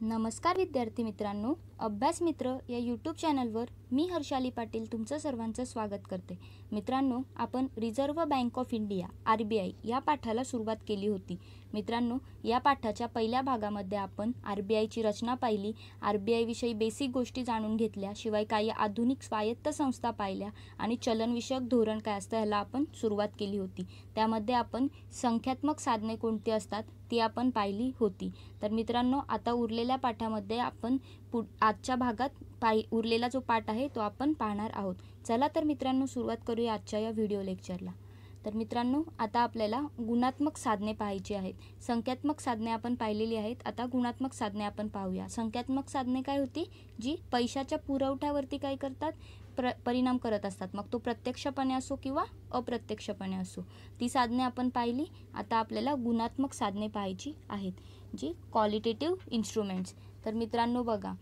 नमस्कार विद्यार्थी मित्रांनो, अभ्यास मित्र या यूट्यूब चॅनलवर मी हर्षाली पाटील तुमचं सर्वांचं स्वागत करते. मित्रांनो, आपण reserve bank of India RBI या पाठाला सुरुवात केली होती. मित्रांनो, या पाठाच्या पहिल्या भागामध्ये आपण RBIची रचना पाहिली, RBI विषयी बेसिक गोष्टी जाणून घेतल्या, शिवाय काही आधुनिक स्वायत्त संस्था पाहिल्या आणि चलनविषयक धोरण काय असतं ह्याला आपण सुरुवात केली होती. त्यामध्ये आपण संख्यात्मक साधने कोणती असतात ती आपण पाहिली होती. तर मित्रांनो, आता उरलेल्या पाठामध्ये आपण आजच्या भागात उरलेला जो पाठ आहे तो आपण पाहणार आहोत. चला तर मित्रांनो, सुरुवात करूया आजच्या या व्हिडिओ लेक्चरला. तर मित्रांनो, आता आपल्याला गुणात्मक साधने पाहायची आहेत. संख्यात्मक साधने आपण पाहिलेली आहेत, आता गुणात्मक साधने आपण पाहूया. संख्यात्मक साधने काय होती, जी पैशाच्या पुरवठ्यावरती काय करतात, परिणाम करत असतात. मग तो प्रत्यक्षपणे असो किंवा अप्रत्यक्षपणे असो, ती साधने आपण पाहिली. आता आपल्याला गुणात्मक साधने पाहायची आहेत, जी क्वालिटेटिव्ह इन्स्ट्रुमेंट्स. तर मित्रांनो बघा,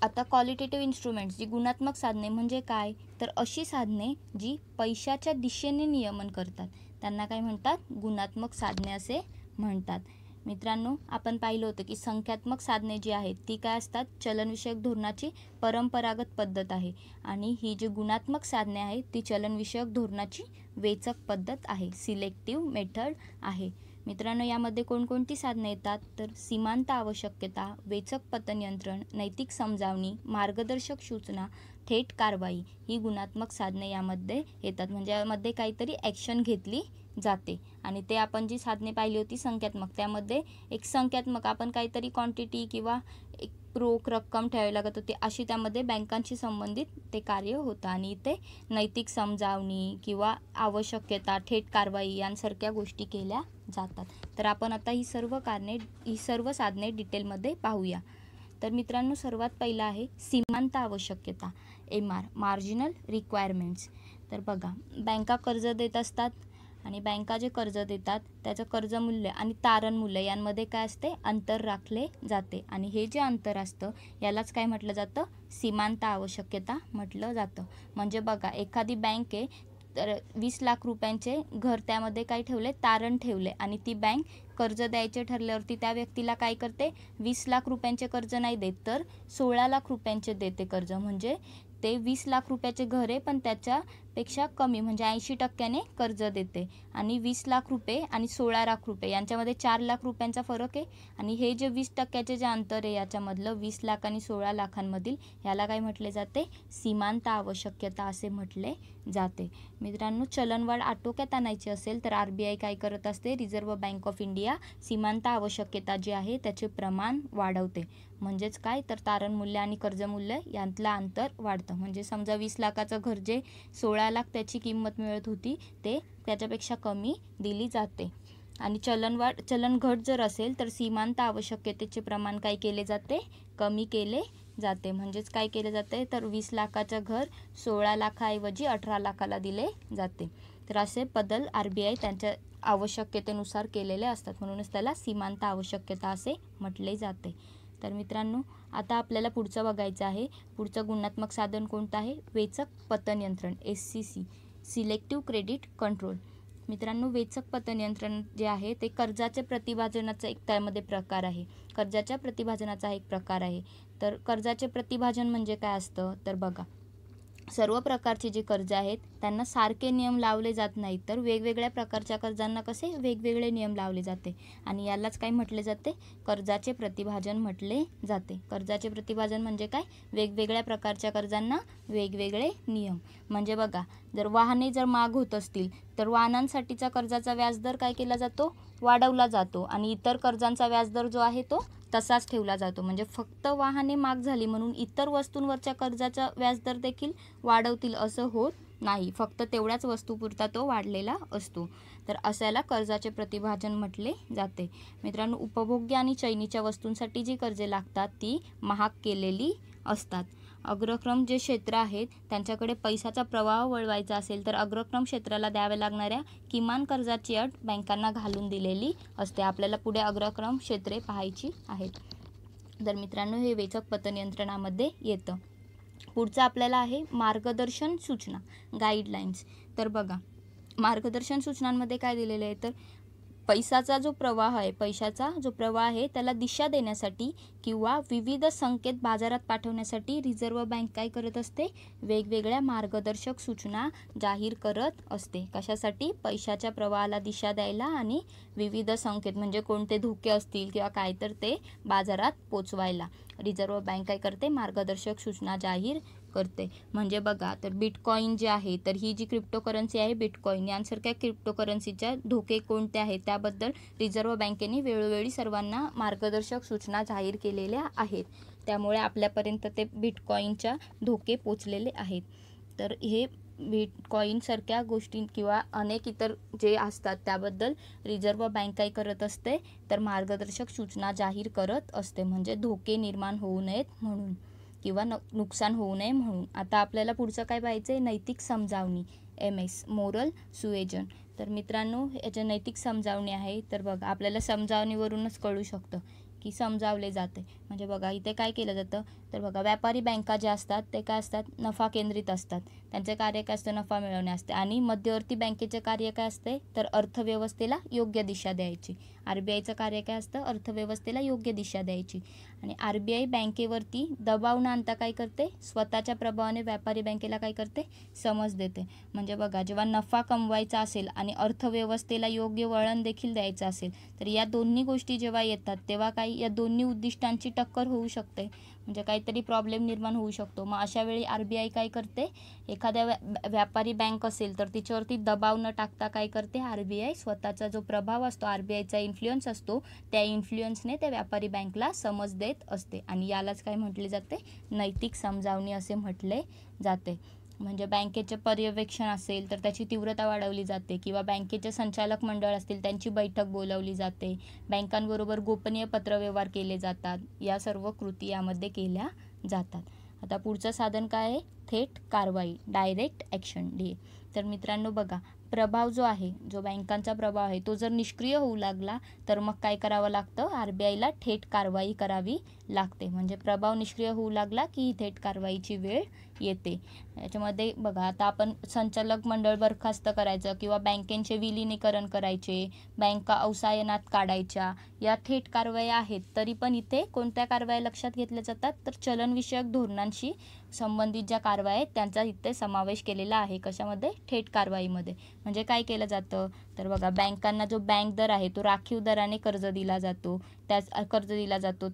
आता क्वालिटेटिव्ह इन्स्ट्रुमेंट्स जी गुणात्मक साधने म्हणजे काय, तर अशी साधने जी पैशाच्या दिशेने नियमन करतात त्यांना काय म्हणतात, गुणात्मक साधने असे म्हणतात. मित्रांनो, आपण पाहिलं होतं की संख्यात्मक साधने जी आहेत ती काय असतात, चलनविषयक धोरणाची परंपरागत पद्धत आहे आणि ही जी गुणात्मक साधने आहेत ती चलनविषयक धोरणाची वेचक पद्धत आहे, सिलेक्टिव्ह मेथड आहे. मित्रांनो, यामध्ये कोणकोणती साधने येतात, तर सीमांत आवश्यकता, वेचक पतनियंत्रण, नैतिक समजावणी, मार्गदर्शक सूचना, थेट कारवाई ही गुणात्मक साधने यामध्ये येतात. म्हणजे यामध्ये काहीतरी ॲक्शन घेतली जाते. आणि ते आपण जी साधने पाहिली होती संख्यात्मक, त्यामध्ये एक संख्यात्मक आपण काहीतरी क्वांटिटी किंवा एक रोख रक्कम ठेवावी लागत होती, अशी त्यामध्ये बँकांशी संबंधित ते कार्य होतं. आणि इथे नैतिक समजावणी किंवा आवश्यकता, थेट कारवाई यांसारख्या गोष्टी केल्या जातात. तर आपण आता ही सर्व साधने डिटेलमध्ये पाहूया. तर मित्रांनो, सर्वात पहिला आहे सीमांत आवश्यकता, MR, मार्जिनल रिक्वायरमेंट्स. तर बघा, बँका कर्ज देत असतात आणि बँका जे कर्ज देतात त्याचं कर्जमूल्य आणि तारण मूल्य यांमध्ये काय असते, अंतर राखले जाते. आणि हे जे अंतर असतं यालाच काय म्हटलं जातं, सीमांत आवश्यकता म्हटलं जातं. म्हणजे बघा, एखादी बँक आहे, तर 20 लाख रुपयांचे घर त्यामध्ये काय ठेवले, तारण ठेवले, आणि ती बँक कर्ज द्यायचे ठरल्यावरती त्या व्यक्तीला काय करते, 20 लाख रुपयांचे कर्ज नाही देत, तर 16 लाख रुपयांचे देते कर्ज. म्हणजे ते 20 लाख रुपयाचे घर आहे पण त्याच्यापेक्षा कमी म्हणजे 80% कर्ज देते. आणि 20 लाख रुपये आणि 16 लाख रुपये यांच्यामध्ये 4 लाख रुपयांचा फरक आहे. आणि हे जे 20% जे अंतर आहे याच्यामधलं 20 लाख आणि 16 लाखांमधील, याला काय म्हटले जाते, सीमांत आवश्यकता असे म्हटले जाते. मित्रांनो, चलनवाढ आटोक्यात आणायची असेल तर RBI काय करत असते, रिझर्व्ह बँक ऑफ इंडिया सीमांत आवश्यकता जी आहे त्याचे प्रमाण वाढवते. म्हणजेच काय, तर तारण मूल्य आणि कर्जमूल्य यांतलं अंतर वाढतं. म्हणजे समजा 20 लाखाचं घर जे 16 लाख त्याची किंमत मिळत होती ते त्याच्यापेक्षा कमी दिली जाते. आणि चलन घट जर असेल तर सीमांत आवश्यकतेचे प्रमाण काय केले जाते, कमी केले जाते. म्हणजेच काय केले जाते, तर 20 लाखाचं घर 16 लाखाऐवजी 18 लाखाला दिले जाते. तर असे बदल RBI त्यांच्या आवश्यकतेनुसार केलेले असतात, म्हणूनच त्याला सीमांत आवश्यकता असे म्हटले जाते. तर मित्रांनो, आता आपल्याला पुढचं बघायचं आहे. पुढचं गुणात्मक साधन कोणतं आहे, वेचक पतनियंत्रण, SCC, सिलेक्टिव्ह क्रेडिट कंट्रोल. मित्रांनो, वेचक पतनियंत्रण जे आहे ते कर्जाचे प्रतिभाजनाचा एक त्यामध्ये प्रकार आहे. कर्जाच्या प्रतिभाजनाचा एक प्रकार आहे. तर कर्जाचे प्रतिभाजन म्हणजे काय असतं, तर बघा, सर्व प्रकारचे जे कर्ज आहेत त्यांना सारखे नियम लावले जात नाहीत, तर वेगवेगळ्या प्रकारच्या कर्जांना कसे वेगवेगळे नियम लावले जाते. आणि यालाच काय म्हटले जाते, कर्जाचे प्रतिभाजन म्हटले जाते. कर्जाचे प्रतिभाजन म्हणजे काय, वेगवेगळ्या प्रकारच्या कर्जांना वेगवेगळे नियम. म्हणजे बघा, जर वाहने जर महाग होत असतील तर वाहनांसाठीचा कर्जाचा व्याजदर काय केला जातो, वाढवला जातो. आणि इतर कर्जांचा व्याजदर जो आहे तो तसाच ठेवला जातो. म्हणजे फक्त वाहने महाग झाली म्हणून इतर वस्तूंवरच्या कर्जाचा व्याजदर देखील वाढवतील असं होत नाही, फक्त तेवढ्याच वस्तूपुरता तो वाढलेला असतो. तर असायला कर्जाचे प्रतिभाजन म्हटले जाते. मित्रांनो, उपभोग्य आणि चैनीच्या वस्तूंसाठी जी कर्जे लागतात ती महाग केलेली असतात. अग्रक्रम जे क्षेत्र आहेत त्यांच्याकडे पैशाचा प्रवाह वळवायचा असेल तर अग्रक्रम क्षेत्राला द्याव्या लागणाऱ्या किमान कर्जाची अट बँकांना घालून दिलेली असते. आपल्याला पुढे अग्रक्रम क्षेत्रे पाहायची आहेत. तर मित्रांनो, हे वेचक पतनियंत्रणामध्ये येतं. पुढचं आपल्याला आहे मार्गदर्शन सूचना, गाईडलाईन्स. तर बघा, मार्गदर्शन सूचनांमध्ये काय दिलेलं आहे, तर पैशाचा जो प्रवाह आहे त्याला दिशा देण्यासाठी किंवा विविध संकेत बाजारात पाठवण्यासाठी रिझर्व्ह बँक काय करत असते, वेगवेगळ्या मार्गदर्शक सूचना जाहीर करत असते. कशासाठी? पैशाच्या प्रवाहाला दिशा द्यायला आणि विविध संकेत म्हणजे कोणते धोके असतील किंवा काय तर ते बाजारात पोचवायला रिझर्व्ह बँक काय करते, मार्गदर्शक सूचना जाहीर करते. म्हणजे बघा, तर बिटकॉइन जे आहे, तर ही जी क्रिप्टोकरन्सी आहे बिटकॉइन, यांसारख्या क्रिप्टोकरन्सीच्या धोके कोणते आहेत त्याबद्दल रिझर्व्ह बँकेने वेळोवेळी सर्वांना मार्गदर्शक सूचना जाहीर केलेल्या आहेत. त्यामुळे आपल्यापर्यंत ते बिटकॉइनच्या धोके पोचलेले आहेत. तर हे बिटकॉइनसारख्या गोष्टी किंवा अनेक इतर जे असतात त्याबद्दल रिझर्व्ह बँक काय करत असते, तर मार्गदर्शक सूचना जाहीर करत असते. म्हणजे धोके निर्माण होऊ नयेत म्हणून किंवा नुकसान होऊ नये म्हणून. आता आपल्याला पुढचं काय पाहायचं आहे, नैतिक समजावणी, MS मोरल सुएजन. तर मित्रांनो, याच्या नैतिक समजावणी आहे. तर बघा, आपल्याला समजावणीवरूनच कळू शकतं की समजावले जाते. म्हणजे बघा, इथे काय केलं जातं, तर बघा, व्यापारी बँका ज्या असतात ते काय असतात, नफा केंद्रित असतात. त्यांचे कार्य काय असतं, नफा मिळवणे असते. आणि मध्यवर्ती बँकेचे कार्य काय असते, तर अर्थव्यवस्थेला योग्य दिशा द्यायची. RBIचं कार्य काय असतं, अर्थव्यवस्थेला योग्य दिशा द्यायची. आणि RBI बँकेवरती दबाव न आणता काय करते, स्वतःच्या प्रभावाने व्यापारी बँकेला काय करते, समज देते. म्हणजे बघा, जेव्हा नफा कमवायचा असेल आणि अर्थव्यवस्थेला योग्य वळण देखील द्यायचं असेल, तर या दोन्ही गोष्टी जेव्हा येतात तेव्हा काही या दोन्ही उद्दिष्टांची टक्कर होऊ शकते. म्हणजे काहीतरी प्रॉब्लेम निर्माण होऊ शकतो. मग अशा वेळी RBI काय करते, एखाद्या व्यापारी बँक असेल तर तिच्यावरती दबाव न टाकता काय करते, RBI स्वतःचा जो प्रभाव असतो, RBIचा इन्फ्लुएन्स असतो, त्या इन्फ्लुएन्सने त्या व्यापारी बँकला समज देत असते. आणि यालाच काय म्हटले जाते, नैतिक समजावणी असे म्हटले जाते. म्हणजे बँकेचे पर्यवेक्षण असेल तर त्याची तीव्रता वाढवली जाते किंवा बँकेचे संचालक मंडळ असतील त्यांची बैठक बोलावली जाते. बँकांबरोबर गोपनीय पत्रव्यवहार केले जातात. या सर्व कृती यामध्ये केल्या जातात. आता पुढचं साधन काय आहे, थेट कारवाई, डायरेक्ट ॲक्शन, DA. तर मित्रांनो बघा, प्रभाव जो आहे, जो बँकांचा प्रभाव आहे तो जर निष्क्रिय होऊ लागला तर मग काय करावं लागतं, RBIला थेट कारवाई करावी लागते. म्हणजे प्रभाव निष्क्रिय होऊ लागला की थेट कारवाईची वेळ येते. याच्यामध्ये बघा, आता आपण संचालक मंडळ बरखास्त करायचं किंवा बँकेचे विलिनीकरण करायचे, बँका अवसायनात काढायच्या, या थेट कारवाया आहेत. तरी पण इथे कोणत्या कारवाया लक्षात घेतल्या जातात, तर चलनविषयक धोरणांशी संबंधित ज्या कारवाया आहेत त्यांचा इथे समावेश केलेला आहे. कशामध्ये, थेट कारवाईमध्ये. म्हणजे काय केलं जातं, तर बघा, बँकांना जो बँक दर आहे तो राखीव दराने कर्ज दिला जातो.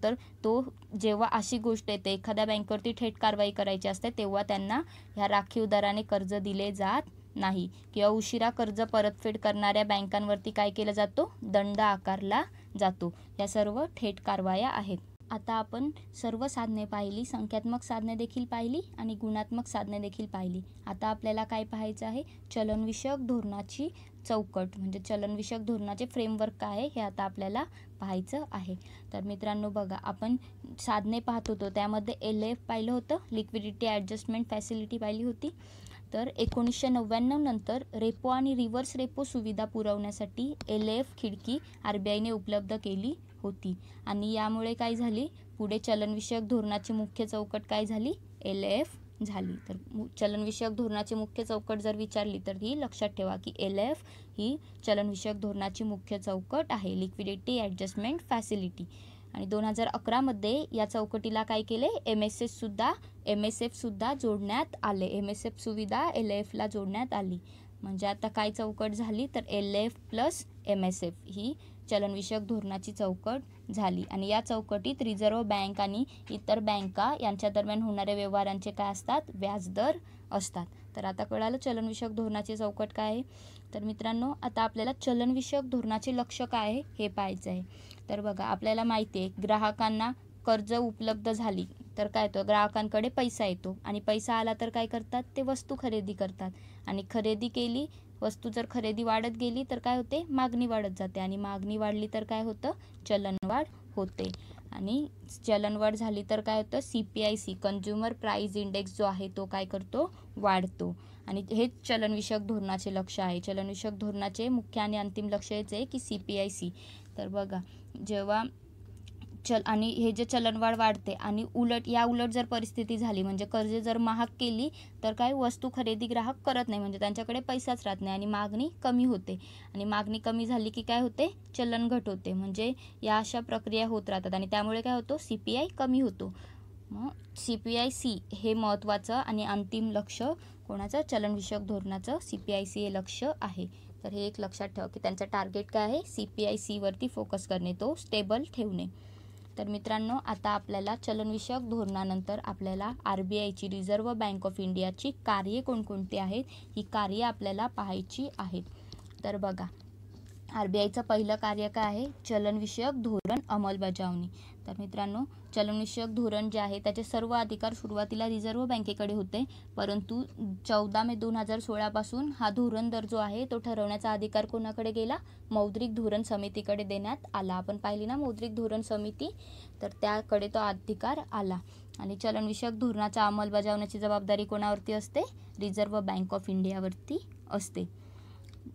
तर तो जेव्हा अशी गोष्ट येते, एखाद्या बँकेवरती थेट कारवाई करायची असते तेव्हा त्यांना ह्या राखीव दराने कर्ज दिले जात नाही किंवा उशिरा कर्ज परतफेड करणाऱ्या बँकांवरती काय केलं जातो, दंड आकारला जातो. या सर्व थेट कारवाया आहेत. आता आपण सर्व साधने पाहिली, संख्यात्मक साधने देखील पाहिली आणि गुणात्मक साधने देखील पाहिली. आता आपल्याला काय पाहायचं आहे, चलनविषयक धोरणाची चौकट म्हणजे चलनविषयक धोरणाचे फ्रेमवर्क काय आहे हे आता आपल्याला पाहायचं आहे. तर मित्रांनो बघा, आपण साधने पाहत होतो त्यामध्ये LF पाहिलं होतं, लिक्विडिटी ॲडजस्टमेंट फॅसिलिटी पाहिली होती. तर 1999 नंतर रेपो आणि रिव्हर्स रेपो सुविधा पुरवण्यासाठी LF खिडकी RBIने उपलब्ध केली होती. आणि यामुळे काय झाली, पुढे चलनविषयक धोरणाची मुख्य चौकट काय झाली, LF झाली. तर चलनविषयक धोरणाची मुख्य चौकट जर विचारली तर ही लक्षात ठेवा की LF ही चलनविषयक धोरणाची मुख्य चौकट आहे, लिक्विडिटी ॲडजस्टमेंट फॅसिलिटी. आणि 2011 मध्ये या चौकटीला काय केले, MSF सुद्धा जोडण्यात आले. MSF सुविधा LFला जोडण्यात आली. म्हणजे आता काय चौकट झाली, तर LF प्लस MSF ही चलनविषयक धोरणाची चौकट झाली. आणि या चौकटीत रिझर्व्ह बँक आणि इतर बँका यांच्या दरम्यान होणाऱ्या व्यवहारांचे काय असतात, व्याजदर असतात. तर आता कळालं चलनविषयक धोरणाची चौकट काय आहे. तर मित्रांनो, आता आपल्याला चलनविषयक धोरणाचे लक्ष्य काय आहे हे पाहायचं आहे. तर बघा, आपल्याला माहिती आहे ग्राहकांना कर्ज उपलब्ध झाली तर काय होतं, ग्राहकांकडे पैसा येतो आणि पैसा आला तर काय करतात, ते वस्तू खरेदी करतात. आणि खरेदी केली वस्तू, जर खरेदी वाढत गेली तर काय होते, मागणी वाढत जाते. आणि मागणी वाढली तर काय होतं, चलनवाढ होते. आणि चलनवाढ झाली तर काय होतं, CPIC कन्झ्युमर प्राईस इंडेक्स जो आहे तो काय करतो, वाढतो. आणि हेच चलनविषयक धोरणाचे लक्ष्य आहे. चलनविषयक धोरणाचे मुख्य आणि अंतिम लक्ष्य हेच आहे की CPIC. तर बघा, जेव्हा आणि हे जे चलनवाढ वाढते आणि या उलट जर परिस्थिती झाली म्हणजे कर्ज जर महाग केली तर काय वस्तू खरेदी ग्राहक करत नाही, म्हणजे त्यांच्याकडे पैसाच राहत नाही आणि मागणी कमी होते. आणि मागणी कमी झाली की काय होते, चलन घट होते. म्हणजे या अशा प्रक्रिया होत राहतात आणि त्यामुळे काय होतो, CPI कमी होतो. मग CPIC हे महत्त्वाचं आणि अंतिम लक्ष कोणाचं, चलनविषयक धोरणाचं CPIC हे लक्ष आहे. तर हे एक लक्षात ठेवा की त्यांचं टार्गेट काय आहे, CPIC वरती फोकस करणे, तो स्टेबल ठेवणे. तर मित्रांनो, आता आपल्याला चलनविषयक धोरणानंतर आपल्याला RBIची, रिझर्व्ह बँक ऑफ इंडियाची कार्ये कोणकोणती आहेत, ही कार्ये आपल्याला पाहायची आहेत. तर बघा, RBIचं पहिलं कार्य काय आहे, चलनविषयक धोरण अंमलबजावणी. तर मित्रांनो, चलनविषयक धोरण जे आहे त्याचे सर्व अधिकार सुरुवातीला रिझर्व्ह बँकेकडे होते, परंतु 14 मे 2016 पासून हा धोरण दर जो आहे तो ठरवण्याचा अधिकार कोणाकडे गेला, मौद्रिक धोरण समितीकडे देण्यात आला. आपण पाहिली ना मौद्रिक धोरण समिती, तर त्याकडे तो अधिकार आला. आणि चलनविषयक धोरणाचा अंमलबजावण्याची जबाबदारी कोणावरती असते, रिझर्व्ह बँक ऑफ इंडियावरती असते.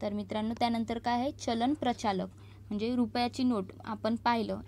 तर मित्रांनो, त्यानंतर काय आहे, चलन प्रचालक, म्हणजे रुपयाची नोट. आपण पाहिलं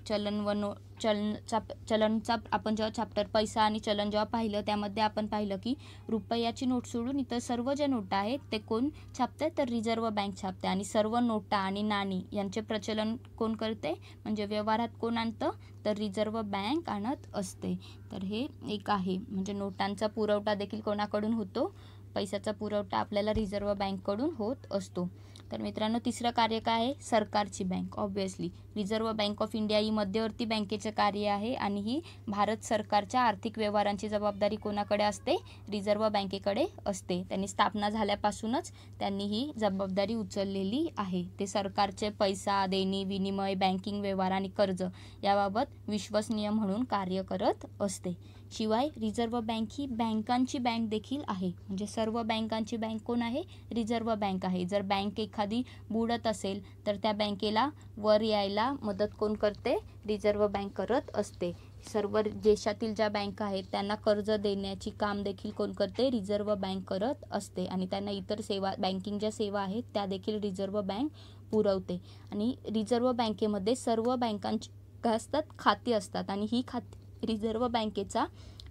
चलनचा आपण जेव्हा चॅप्टर पैसा आणि चलन जेव्हा पाहिलं, त्यामध्ये आपण पाहिलं की रुपयाची नोट सोडून इतर सर्व ज्या नोटा आहेत ते कोण छापते, तर रिझर्व्ह बँक छापते. आणि सर्व नोटा आणि नाणी यांचे प्रचलन कोण करते, म्हणजे व्यवहारात कोण आणतं, तर रिझर्व्ह बँक आणत असते. तर हे एक आहे, म्हणजे नोटांचा पुरवठा देखील कोणाकडून होतो, पैशाचा पुरवठा आपल्याला रिझर्व्ह बँककडून होत असतो. तर मित्रांनो, तिसरं कार्य काय आहे, सरकारची bank. Obviously reserve bank of India ही मध्यवर्ती बँकेचे कार्य आहे आणि ही भारत सरकारच्या आर्थिक व्यवहारांची जबाबदारी कोणाकडे असते, रिझर्व्ह बँकेकडे असते. त्यांनी स्थापना झाल्यापासूनच त्यांनी ही जबाबदारी उचललेली आहे. ते सरकारचे पैसा, देणी, विनिमय, बँकिंग व्यवहार आणि कर्ज याबाबत विश्वसनीय म्हणून कार्य करत असते. शिवाय रिझर्व्ह बँक ही बँकांची बँक देखील आहे, म्हणजे सर्व बँकांची बँक कोण आहे, रिझर्व्ह बँक आहे. जर बँक एखादी बुडत असेल तर त्या बँकेला वर यायला मदत कोण करते, रिझर्व्ह बँक करत असते. सर्व देशातील ज्या बँका आहेत त्यांना कर्ज देण्याची काम देखील कोण करते, रिझर्व्ह बँक करत असते. आणि त्यांना इतर सेवा, बँकिंग ज्या सेवा आहेत त्या देखील रिझर्व्ह बँक पुरवते. आणि रिझर्व्ह बँकेमध्ये सर्व बँकांची काय असतात, खाती असतात. आणि ही खाती रिझर्व्ह बँकेचा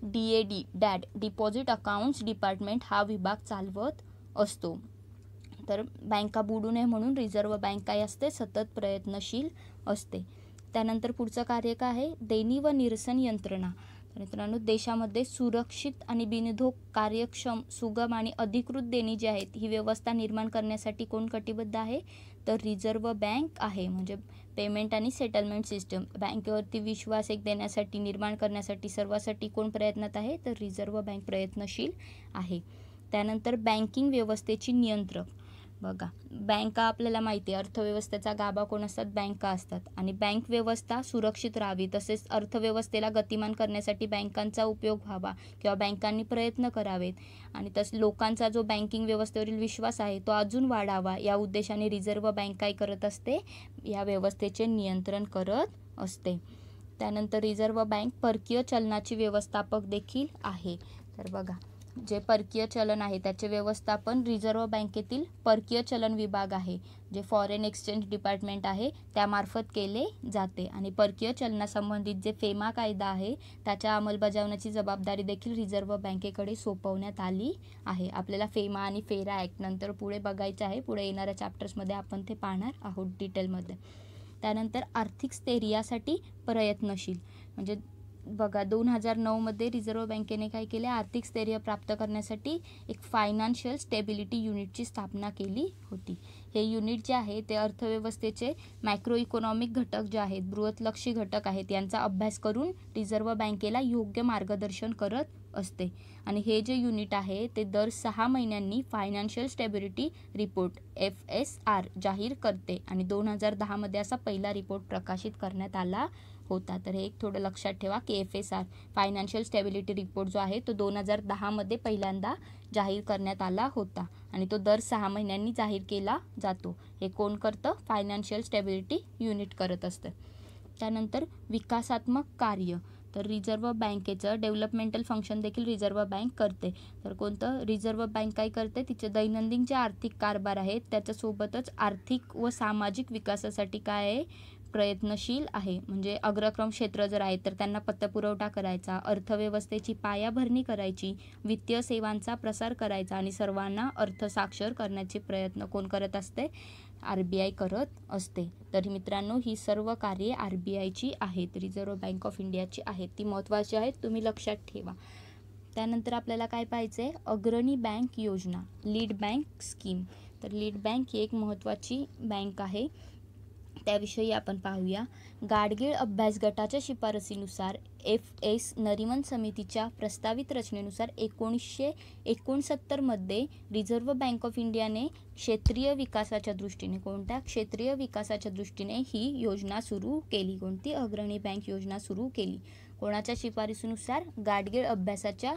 DAD डिपॉझिट अकाउंट्स डिपार्टमेंट हा विभाग चालवत असतो. तर बँका बुडू नये म्हणून रिझर्व्ह बँक काय असते, सतत प्रयत्नशील असते. त्यानंतर पुढचं कार्य काय आहे, देणी व निरसन यंत्रणा. तर मित्रांनो, देशामध्ये सुरक्षित आणि बिनधोक, कार्यक्षम, सुगम आणि अधिकृत देणी जी आहेत ही व्यवस्था निर्माण करण्यासाठी कोण कटिबद्ध आहे, तर रिझर्व्ह बँक आहे. म्हणजे पेमेंट आणि सेटलमेंट सिस्टम, बँकेवरती विश्वास एक देण्यासाठी, निर्माण करण्यासाठी सर्वासाठी कोण प्रयत्नात आहे, तर रिझर्व्ह बँक प्रयत्नशील आहे. त्यानंतर बँकिंग व्यवस्थेची नियंत्रक. बघा, बँका आपल्याला माहिती आहे अर्थव्यवस्थेचा गाभा कोण असतात, बँका असतात. आणि बँक व्यवस्था सुरक्षित राहावी, तसेच अर्थव्यवस्थेला गतिमान करण्यासाठी बँकांचा उपयोग व्हावा किंवा बँकांनी प्रयत्न करावेत. आणि लोकांचा जो बँकिंग व्यवस्थेवरील विश्वास आहे तो अजून वाढावा, या उद्देशाने रिझर्व्ह बँक काय करत असते, या व्यवस्थेचे नियंत्रण करत असते. त्यानंतर रिझर्व्ह बँक परकीय चलनाची व्यवस्थापक देखील आहे. तर बघा, जे परकीय चलन आहे त्याचे व्यवस्थापन रिझर्व्ह बँकेतील परकीय चलन विभाग आहे, जे फॉरेन एक्सचेंज डिपार्टमेंट आहे त्यामार्फत केले जाते. आणि परकीय चलनासंबंधित जे फेमा कायदा आहे त्याच्या अंमलबजावण्याची जबाबदारी देखील रिझर्व्ह बँकेकडे सोपवण्यात आली आहे. आपल्याला फेमा आणि फेरा ॲक्ट नंतर पुढे बघायचं आहे, पुढे येणाऱ्या चॅप्टर्समध्ये आपण ते पाहणार आहोत डिटेलमध्ये. त्यानंतर आर्थिक स्थैर्यासाठी प्रयत्नशील. म्हणजे बघा, 2009 रिझर्व्ह बँकेने काय केले, आर्थिक स्थैर्य प्राप्त करण्यासाठी एक फायनान्शियल स्टेबिलिटी युनिटची स्थापना केली होती. हे युनिट जे आहे ते अर्थव्यवस्थेचे मॅक्रो इकॉनॉमिक घटक जे आहेत, बृहतलक्षी घटक आहेत, यांचा अभ्यास करून रिझर्व्ह बँकेला योग्य मार्गदर्शन करत असते. आणि हे जे युनिट आहे ते दर 6 महिन्यांनी फायनान्शियल स्टेबिलिटी रिपोर्ट FSR जाहीर करते. आणि 2010 असा पहिला रिपोर्ट प्रकाशित करण्यात आला होता. तर हे एक थोडं लक्षात ठेवा की FSR फायनान्शियल स्टेबिलिटी रिपोर्ट जो आहे तो 2010 पहिल्यांदा जाहीर करण्यात आला होता आणि तो दर 6 महिन्यांनी जाहीर केला जातो. हे कोण करतं, फायनान्शियल स्टेबिलिटी युनिट करत असतं. त्यानंतर विकासात्मक कार्य. तर रिझर्व्ह बँकेचं डेव्हलपमेंटल फंक्शन देखील रिझर्व्ह बँक करते. तर कोणतं, रिझर्व्ह बँक काय करते, तिचे दैनंदिन जे आर्थिक कारभार आहेत त्याच्यासोबतच आर्थिक व सामाजिक विकासासाठी काय आहे, प्रयत्नशील आहे. म्हणजे अग्रक्रम क्षेत्र जर आहे तर त्यांना पतपुरवठा करायचा, अर्थव्यवस्थेची पायाभरणी करायची, वित्तीय सेवांचा प्रसार करायचा आणि सर्वांना अर्थसाक्षर करण्याचे प्रयत्न कोण करत असते? RBI करत असते. तर मित्रांनो, ही सर्व कार्ये RBIची आहेत, रिझर्व्ह बँक ऑफ इंडियाची आहेत. ती महत्त्वाची आहेत, तुम्ही लक्षात ठेवा. त्यानंतर आपल्याला काय पाहायचं आहे? अग्रणी बँक योजना, लीड बँक स्कीम. तर लीड बँक ही एक महत्त्वाची बँक आहे, त्याविषयी आपण पाहूया. गाडगीळ अभ्यास गटाच्या शिफारसीनुसार FS नरिमन समितीच्या प्रस्तावित रचनेनुसार 1969 मध्ये रिझर्व्ह बँक ऑफ इंडियाने क्षेत्रीय विकासाच्या दृष्टीने, कोणत्या क्षेत्रीय विकासाच्या दृष्टीने ही योजना सुरू केली? कोणती? अग्रणी बँक योजना सुरू केली. कोणाच्या शिफारसीनुसार? गाडगीळ अभ्यासाच्या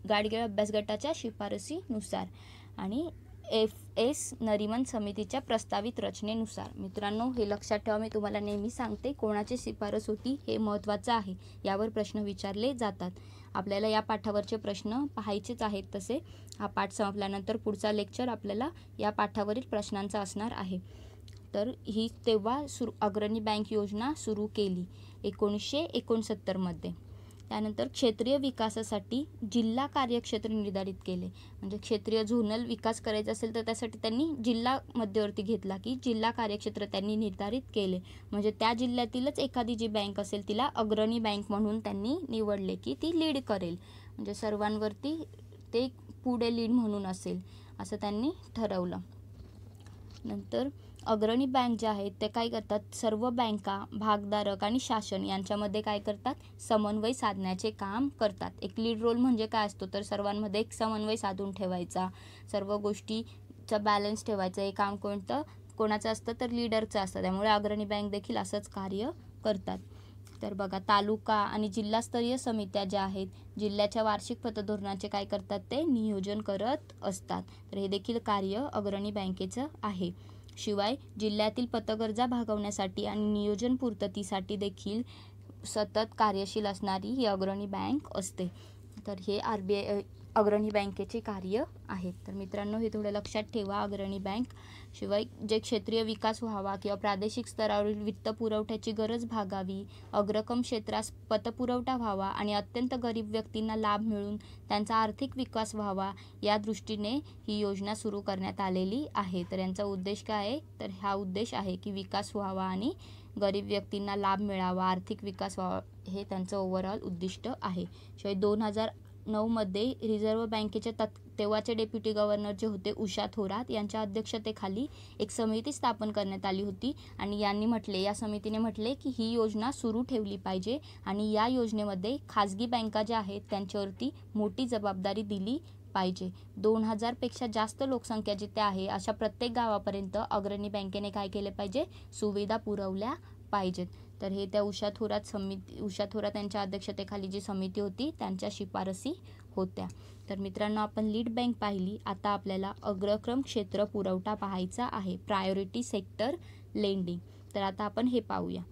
गाडगीळ अभ्यास गटाच्या शिफारसीनुसार आणि FS नरिमन समितीच्या प्रस्तावित रचनेनुसार. मित्रांनो, हे लक्षात ठेवा, मी तुम्हाला नेहमी सांगते कोणाची शिफारस होती हे महत्त्वाचं आहे, यावर प्रश्न विचारले जातात. आपल्याला या पाठावरचे प्रश्न पाहायचेच आहेत. तसे हा पाठ संपल्यानंतर पुढचा लेक्चर आपल्याला या पाठावरील प्रश्नांचा असणार आहे. तर ही तेव्हा अग्रणी बँक योजना सुरू केली 1969 मध्ये. त्यानंतर क्षेत्रीय विकासासाठी जिल्हा कार्यक्षेत्र निर्धारित केले. म्हणजे क्षेत्रीय झोनल विकास करायचा असेल तर त्यासाठी त्यांनी जिल्हा मध्यवर्ती घेतला की जिल्हा कार्यक्षेत्र त्यांनी निर्धारित केले. म्हणजे त्या जिल्ह्यातीलच एखादी जी बँक असेल तिला अग्रणी बँक म्हणून त्यांनी निवडले की ती लीड करेल, म्हणजे सर्वांवरती ते पुढे लीड म्हणून असेल असं त्यांनी ठरवलं. नंतर अग्रणी बँक जे आहेत ते काय करतात? सर्व बँका, भागधारक आणि शासन यांच्यामध्ये काय करतात? समन्वय साधण्याचे काम करतात. एक लीड रोल म्हणजे काय असतो? तर सर्वांमध्ये एक समन्वय साधून ठेवायचा, सर्व गोष्टीचा बॅलन्स ठेवायचा. हे काम कोणाचं असतं? तर लीडरचं असतं. त्यामुळे अग्रणी बँक देखील असंच कार्य करतात. तर बघा, तालुका आणि जिल्हास्तरीय समित्या ज्या आहेत, जिल्ह्याच्या वार्षिक पतधोरणाचे काय करतात? ते नियोजन करत असतात. तर हे देखील कार्य अग्रणी बँकेचं आहे. शिवाय जिल्ह्यातील पतगरजा भागवण्यासाठी आणि नियोजन पूर्ततेसाठी देखील सतत कार्यशील असणारी ही अग्रणी बँक असते. तर हे RBI अग्रणी बँकेचे कार्य आहेत. तर मित्रांनो, हे थोडं लक्षात ठेवा. अग्रणी बँक शिवाय जे क्षेत्रीय विकास व्हावा किंवा प्रादेशिक स्तरावरील वित्त पुरवठ्याची गरज भागावी, अग्रक्रम क्षेत्रास पतपुरवठा व्हावा आणि अत्यंत गरीब व्यक्तींना लाभ मिळून त्यांचा आर्थिक विकास व्हावा, या दृष्टीने ही योजना सुरू करण्यात आलेली आहे. तर यांचा उद्देश काय आहे? तर हा उद्देश आहे की विकास व्हावा आणि गरीब व्यक्तींना लाभ मिळावा, आर्थिक विकास व्हावा, हे त्यांचं ओव्हरऑल उद्दिष्ट आहे. शिवाय 2009 मध्ये रिझर्व्ह बँकेचे तेव्हाचे डेप्युटी गव्हर्नर जे होते उषा थोरात यांच्या अध्यक्षतेखाली एक समिती स्थापन करण्यात आली होती आणि या समितीने म्हटले की ही योजना सुरू ठेवली पाहिजे आणि या योजनेमध्ये खाजगी बँका ज्या आहेत त्यांच्यावरती मोठी जबाबदारी दिली पाहिजे. 2000 पेक्षा जास्त लोकसंख्या जिथे आहे अशा प्रत्येक गावापर्यंत अग्रणी बँकेने काय केले पाहिजे? सुविधा पुरवल्या पाहिजेत. तर हे त्या उषा थोरात यांच्या अध्यक्षतेखाली जी समिती होती त्यांच्या शिफारसी होत्या. तर मित्रांनो, आपण लीड बँक पाहिली. आता आपल्याला अग्रक्रम क्षेत्र पुरवठा पाहायचा आहे, प्रायोरिटी सेक्टर लेंडिंग. तर आता आपण हे पाहूया.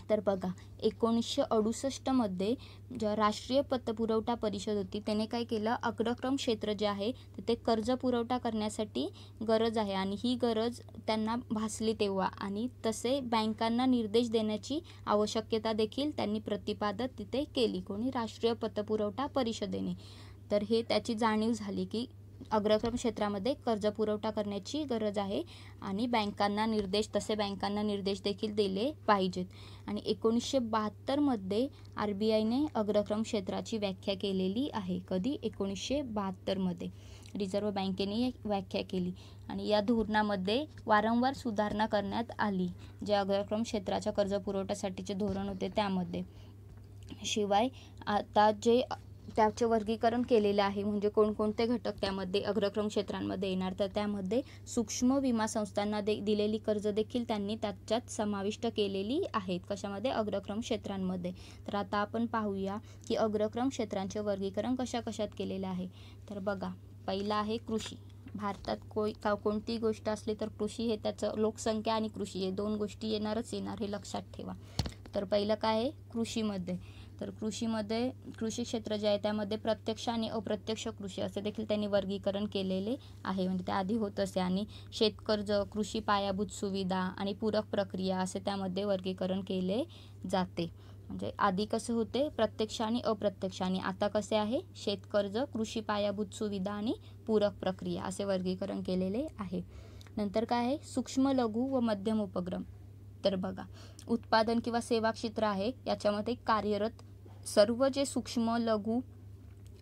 तर बघा, 1968 मध्ये ज्या राष्ट्रीय पतपुरवठा परिषद होती त्याने काय केलं? अग्रक्रम क्षेत्र जे आहे ते कर्ज पुरवठा करण्यासाठी गरज आहे आणि ही गरज त्यांना भासली तेव्हा, आणि तसे बँकांना निर्देश देण्याची आवश्यकता देखील त्यांनी प्रतिपादित तिथे केली. कोणी? राष्ट्रीय पतपुरवठा परिषदेने. तर हे त्याची जाणीव झाली की अग्रक्रम क्षेत्रामध्ये कर्ज पुरवठा करण्याची गरज आहे आणि बँकांना निर्देश देखील दिले पाहिजेत. आणि 1972 मध्ये RBIने अग्रक्रम क्षेत्राची व्याख्या केलेली आहे. कधी? 1972 मध्ये रिझर्व्ह बँकेने व्याख्या केली आणि या धोरणामध्ये वारंवार सुधारणा करण्यात आली, जे अग्रक्रम क्षेत्राच्या कर्ज पुरवठ्यासाठीचे धोरण होते त्यामध्ये. शिवाय आता जे त्याचे वर्गीकरण केलेले आहे, म्हणजे कोणकोणते घटक त्यामध्ये अग्रक्रम क्षेत्रांमध्ये येणार, तर त्यामध्ये सूक्ष्म विमा संस्थांना दिलेली कर्ज देखील त्यांनी त्याच्यात समाविष्ट केलेली आहेत. कशामध्ये? अग्रक्रम क्षेत्रांमध्ये. तर आता आपण पाहूया की अग्रक्रम क्षेत्रांचे वर्गीकरण कशात केलेले आहे. तर बघा, पहिला आहे कृषी. भारतात कोणती गोष्ट असली तर कृषी हे त्याचं, लोकसंख्या आणि कृषी हे दोन गोष्टी येणार, हे लक्षात ठेवा. तर पहिलं काय आहे? कृषीमध्ये तर कृषीमध्ये कृषी क्षेत्र जे आहे त्यामध्ये प्रत्यक्ष आणि अप्रत्यक्ष कृषी असे देखील त्यांनी वर्गीकरण केलेले आहे, म्हणजे त्याआधी होत असे. आणि शेतकर्ज, कृषी पायाभूत सुविधा आणि पूरक प्रक्रिया असे त्यामध्ये वर्गीकरण केले जाते. म्हणजे आधी कसे होते प्रत्यक्ष आणि अप्रत्यक्ष, आणि आता कसे आहे शेतकर्ज, कृषी पायाभूत सुविधा आणि पूरक प्रक्रिया असे वर्गीकरण केलेले आहे. नंतर काय आहे सूक्ष्म, लघु व मध्यम उपक्रम. तर बघा, उत्पादन किंवा सेवा क्षेत्र आहे याच्यामध्ये कार्यरत सर्व जे सूक्ष्म, लघु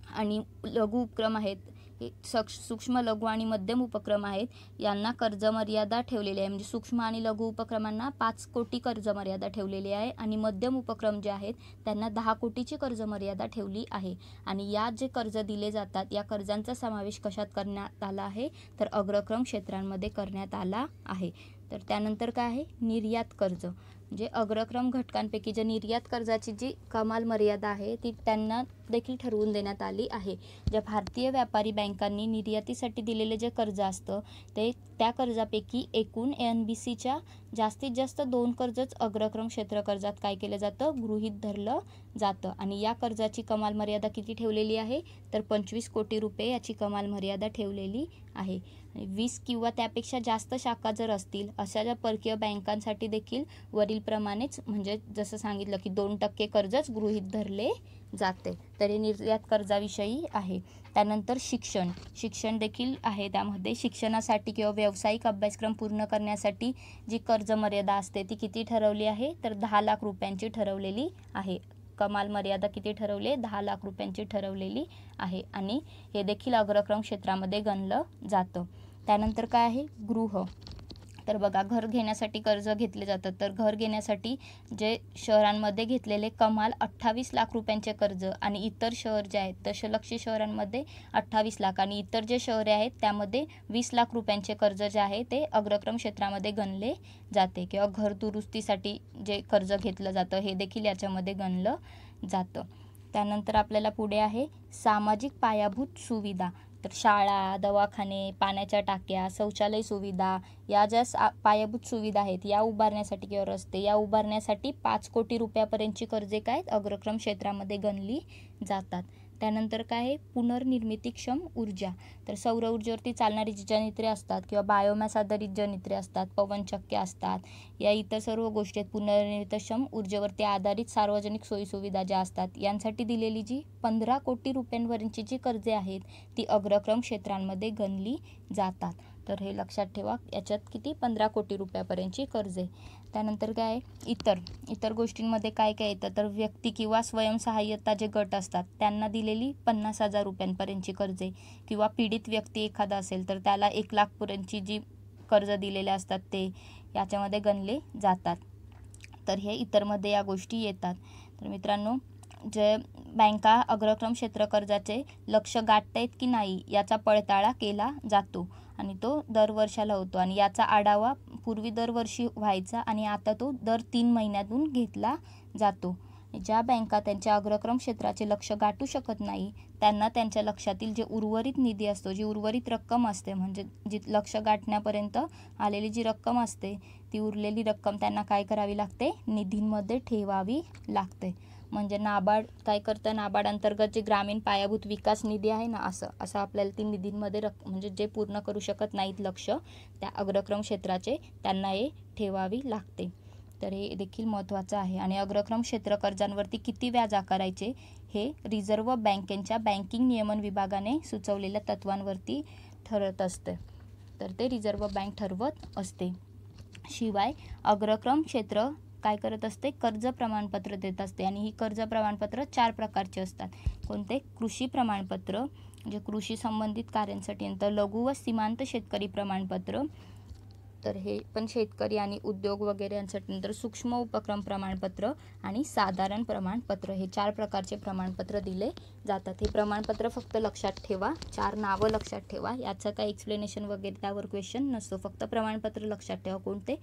आणि लघु उपक्रम आहेत, हे सूक्ष्म, लघु आणि मध्यम उपक्रम आहेत, यांना कर्ज मर्यादा ठेवलेली आहे. म्हणजे सूक्ष्म आणि लघु उपक्रमांना 5 कोटी कर्ज मर्यादा ठेवलेली आहे आणि मध्यम उपक्रम जे आहेत त्यांना 10 कोटीची कर्ज मर्यादा ठेवली आहे. आणि या जे कर्ज दिले जातात या कर्जांचा समावेश कशात करण्यात आला आहे, तर अग्रक्रम क्षेत्रांमध्ये करण्यात आला आहे. तर त्यानंतर काय आहे निर्यात कर्ज. म्हणजे अग्रक्रम घटकांपैकी जे निर्यात कर्जाची जी कमाल मर्यादा आहे ती त्यांना देखील ठरवून देण्यात आली आहे. ज्या भारतीय व्यापारी बँकांनी निर्यातीसाठी दिलेले जे कर्ज असतं ते त्या कर्जापैकी एकूण NBCच्या जास्तीत जास्त 2 कर्जच अग्रक्रम क्षेत्र कर्जात काय केलं जातं, गृहीत धरलं जातं. आणि या कर्जाची कमाल मर्यादा किती ठेवलेली आहे, तर 25 कोटी रुपये याची कमाल मर्यादा ठेवलेली आहे. 20 किंवा त्यापेक्षा जास्त शाखा जर असतील अशा ज्या परकीय बँकांसाठी देखील वरीलप्रमाणेच, म्हणजे जसं सांगितलं की 2% कर्जच गृहीत धरले जाते. तर हे निर्यात कर्जाविषयी आहे. त्यानंतर शिक्षण देखील आहे. त्यामध्ये शिक्षणासाठी किंवा व्यावसायिक अभ्यासक्रम पूर्ण करण्यासाठी जी कर्ज मर्यादा असते ती किती ठरवली आहे, तर 10 लाख रुपयांची ठरवलेली आहे. कमाल मर्यादा किती ठरवली आहे, 10 लाख रुपयांची ठरवलेली आहे. आणि हे देखील अग्रक्रम क्षेत्रामध्ये गणलं जातं. त्यानंतर काय आहे गृह. तर बघा, घर घेण्यासाठी कर्ज घेतले जातात. तर घर घेण्यासाठी जे शहरांमध्ये घेतलेले कमाल 28 लाख रुपयांचे कर्ज आणि इतर शहर जे आहेत दशलक्षी शहरांमध्ये 28 लाख आणि इतर जे शहरे आहेत त्यामध्ये 20 लाख रुपयांचे कर्ज जे आहे ते अग्रक्रम क्षेत्रामध्ये गणले जाते. किंवा घर दुरुस्तीसाठी जे कर्ज घेतलं जातं हे देखील याच्यामध्ये गणलं जातं. त्यानंतर आपल्याला पुढे आहे सामाजिक पायाभूत सुविधा. तर शाळा, दवाखाने, पाण्याच्या टाक्या, शौचालय सुविधा या ज्या पायाभूत सुविधा आहेत या उभारण्यासाठी किंवा रस्ते या उभारण्यासाठी 5 कोटी रुपयापर्यंतची कर्जे काय अग्रक्रम क्षेत्रामध्ये गणली जातात. त्यानंतर काय आहे पुनर्निर्मितीक्षम ऊर्जा. तर सौर ऊर्जेवरती चालणारी जी जनित्रे असतात किंवा बायोमॅस आधारित जनित्रे असतात, पवनचक्क्या असतात, या इतर सर्व गोष्टी पुनर्निर्मितीक्षम ऊर्जेवरती आधारित सार्वजनिक सोयीसुविधा ज्या असतात यांसाठी दिलेली जी 15 कोटी रुपयांवरची जी कर्जे आहेत ती अग्रक्रम क्षेत्रांमध्ये गणली जातात. तर हे लक्षात ठेवा, याच्यात किती 15 कोटी रुपयापर्यंतची कर्जे. त्यानंतर काय आहे इतर गोष्टींमध्ये काय काय येतं, तर व्यक्ती किंवा स्वयंसहाय्यता जे गट असतात त्यांना दिलेली 50,000 रुपयांपर्यंतची कर्जे, किंवा पीडित व्यक्ती एखादा असेल तर त्याला 1 लाखपर्यंतची जी कर्ज दिलेले असतात ते याच्यामध्ये गणले जातात. तर हे इतरमध्ये या गोष्टी येतात. तर मित्रांनो, जे बँका अग्रक्रम क्षेत्र कर्जाचे लक्ष गाठतायत की नाही याचा पडताळा केला जातो आणि तो दरवर्षाला होतो. आणि याचा आढावा पूर्वी दरवर्षी व्हायचा आणि आता तो दर 3 महिन्यातून घेतला जातो. ज्या बँका त्यांच्या अग्रक्रम क्षेत्राचे लक्ष गाठू शकत नाही त्यांना त्यांच्या लक्षातील जे उर्वरित निधी असतो, जी उर्वरित रक्कम असते, म्हणजे जी लक्ष गाठण्यापर्यंत आलेली जी रक्कम असते ती उरलेली रक्कम त्यांना काय करावी लागते, निधींमध्ये ठेवावी लागते. म्हणजे नाबार्ड काय करतं, नाबार्ड अंतर्गत जे ग्रामीण पायाभूत विकास निधी आहे ना, असं आपल्याला ती निधींमध्ये म्हणजे जे पूर्ण करू शकत नाहीत लक्ष त्या अग्रक्रम क्षेत्राचे त्यांना हे ठेवावी लागते. तर हे देखील महत्त्वाचं आहे. आणि अग्रक्रम क्षेत्र कर्जांवरती किती व्याज आकारायचे हे रिझर्व्ह बँकेच्या बँकिंग नियमन विभागाने सुचवलेल्या तत्वांवरती ठरत असते. तर ते रिझर्व्ह बँक ठरवत असते. शिवाय अग्रक्रम क्षेत्र काय करत असते, कर्ज प्रमाणपत्र देत असते. आणि ही कर्ज प्रमाणपत्र 4 प्रकारचे असतात. कोणते, कृषी प्रमाणपत्र जे कृषी संबंधित कार्यांसाठी, नंतर लघु व सीमांत शेतकरी प्रमाणपत्र, तर हे पण शेतकरी आणि उद्योग वगैरे यांसाठी, नंतर सूक्ष्म उपक्रम प्रमाणपत्र आणि साधारण प्रमाणपत्र, हे 4 प्रकारचे प्रमाणपत्र दिले जातात. हे प्रमाणपत्र फक्त लक्षात ठेवा, 4 नावं लक्षात ठेवा, याचं काही एक्सप्लेनेशन वगैरे त्यावर क्वेश्चन नसतो, फक्त प्रमाणपत्र लक्षात ठेवा. कोणते,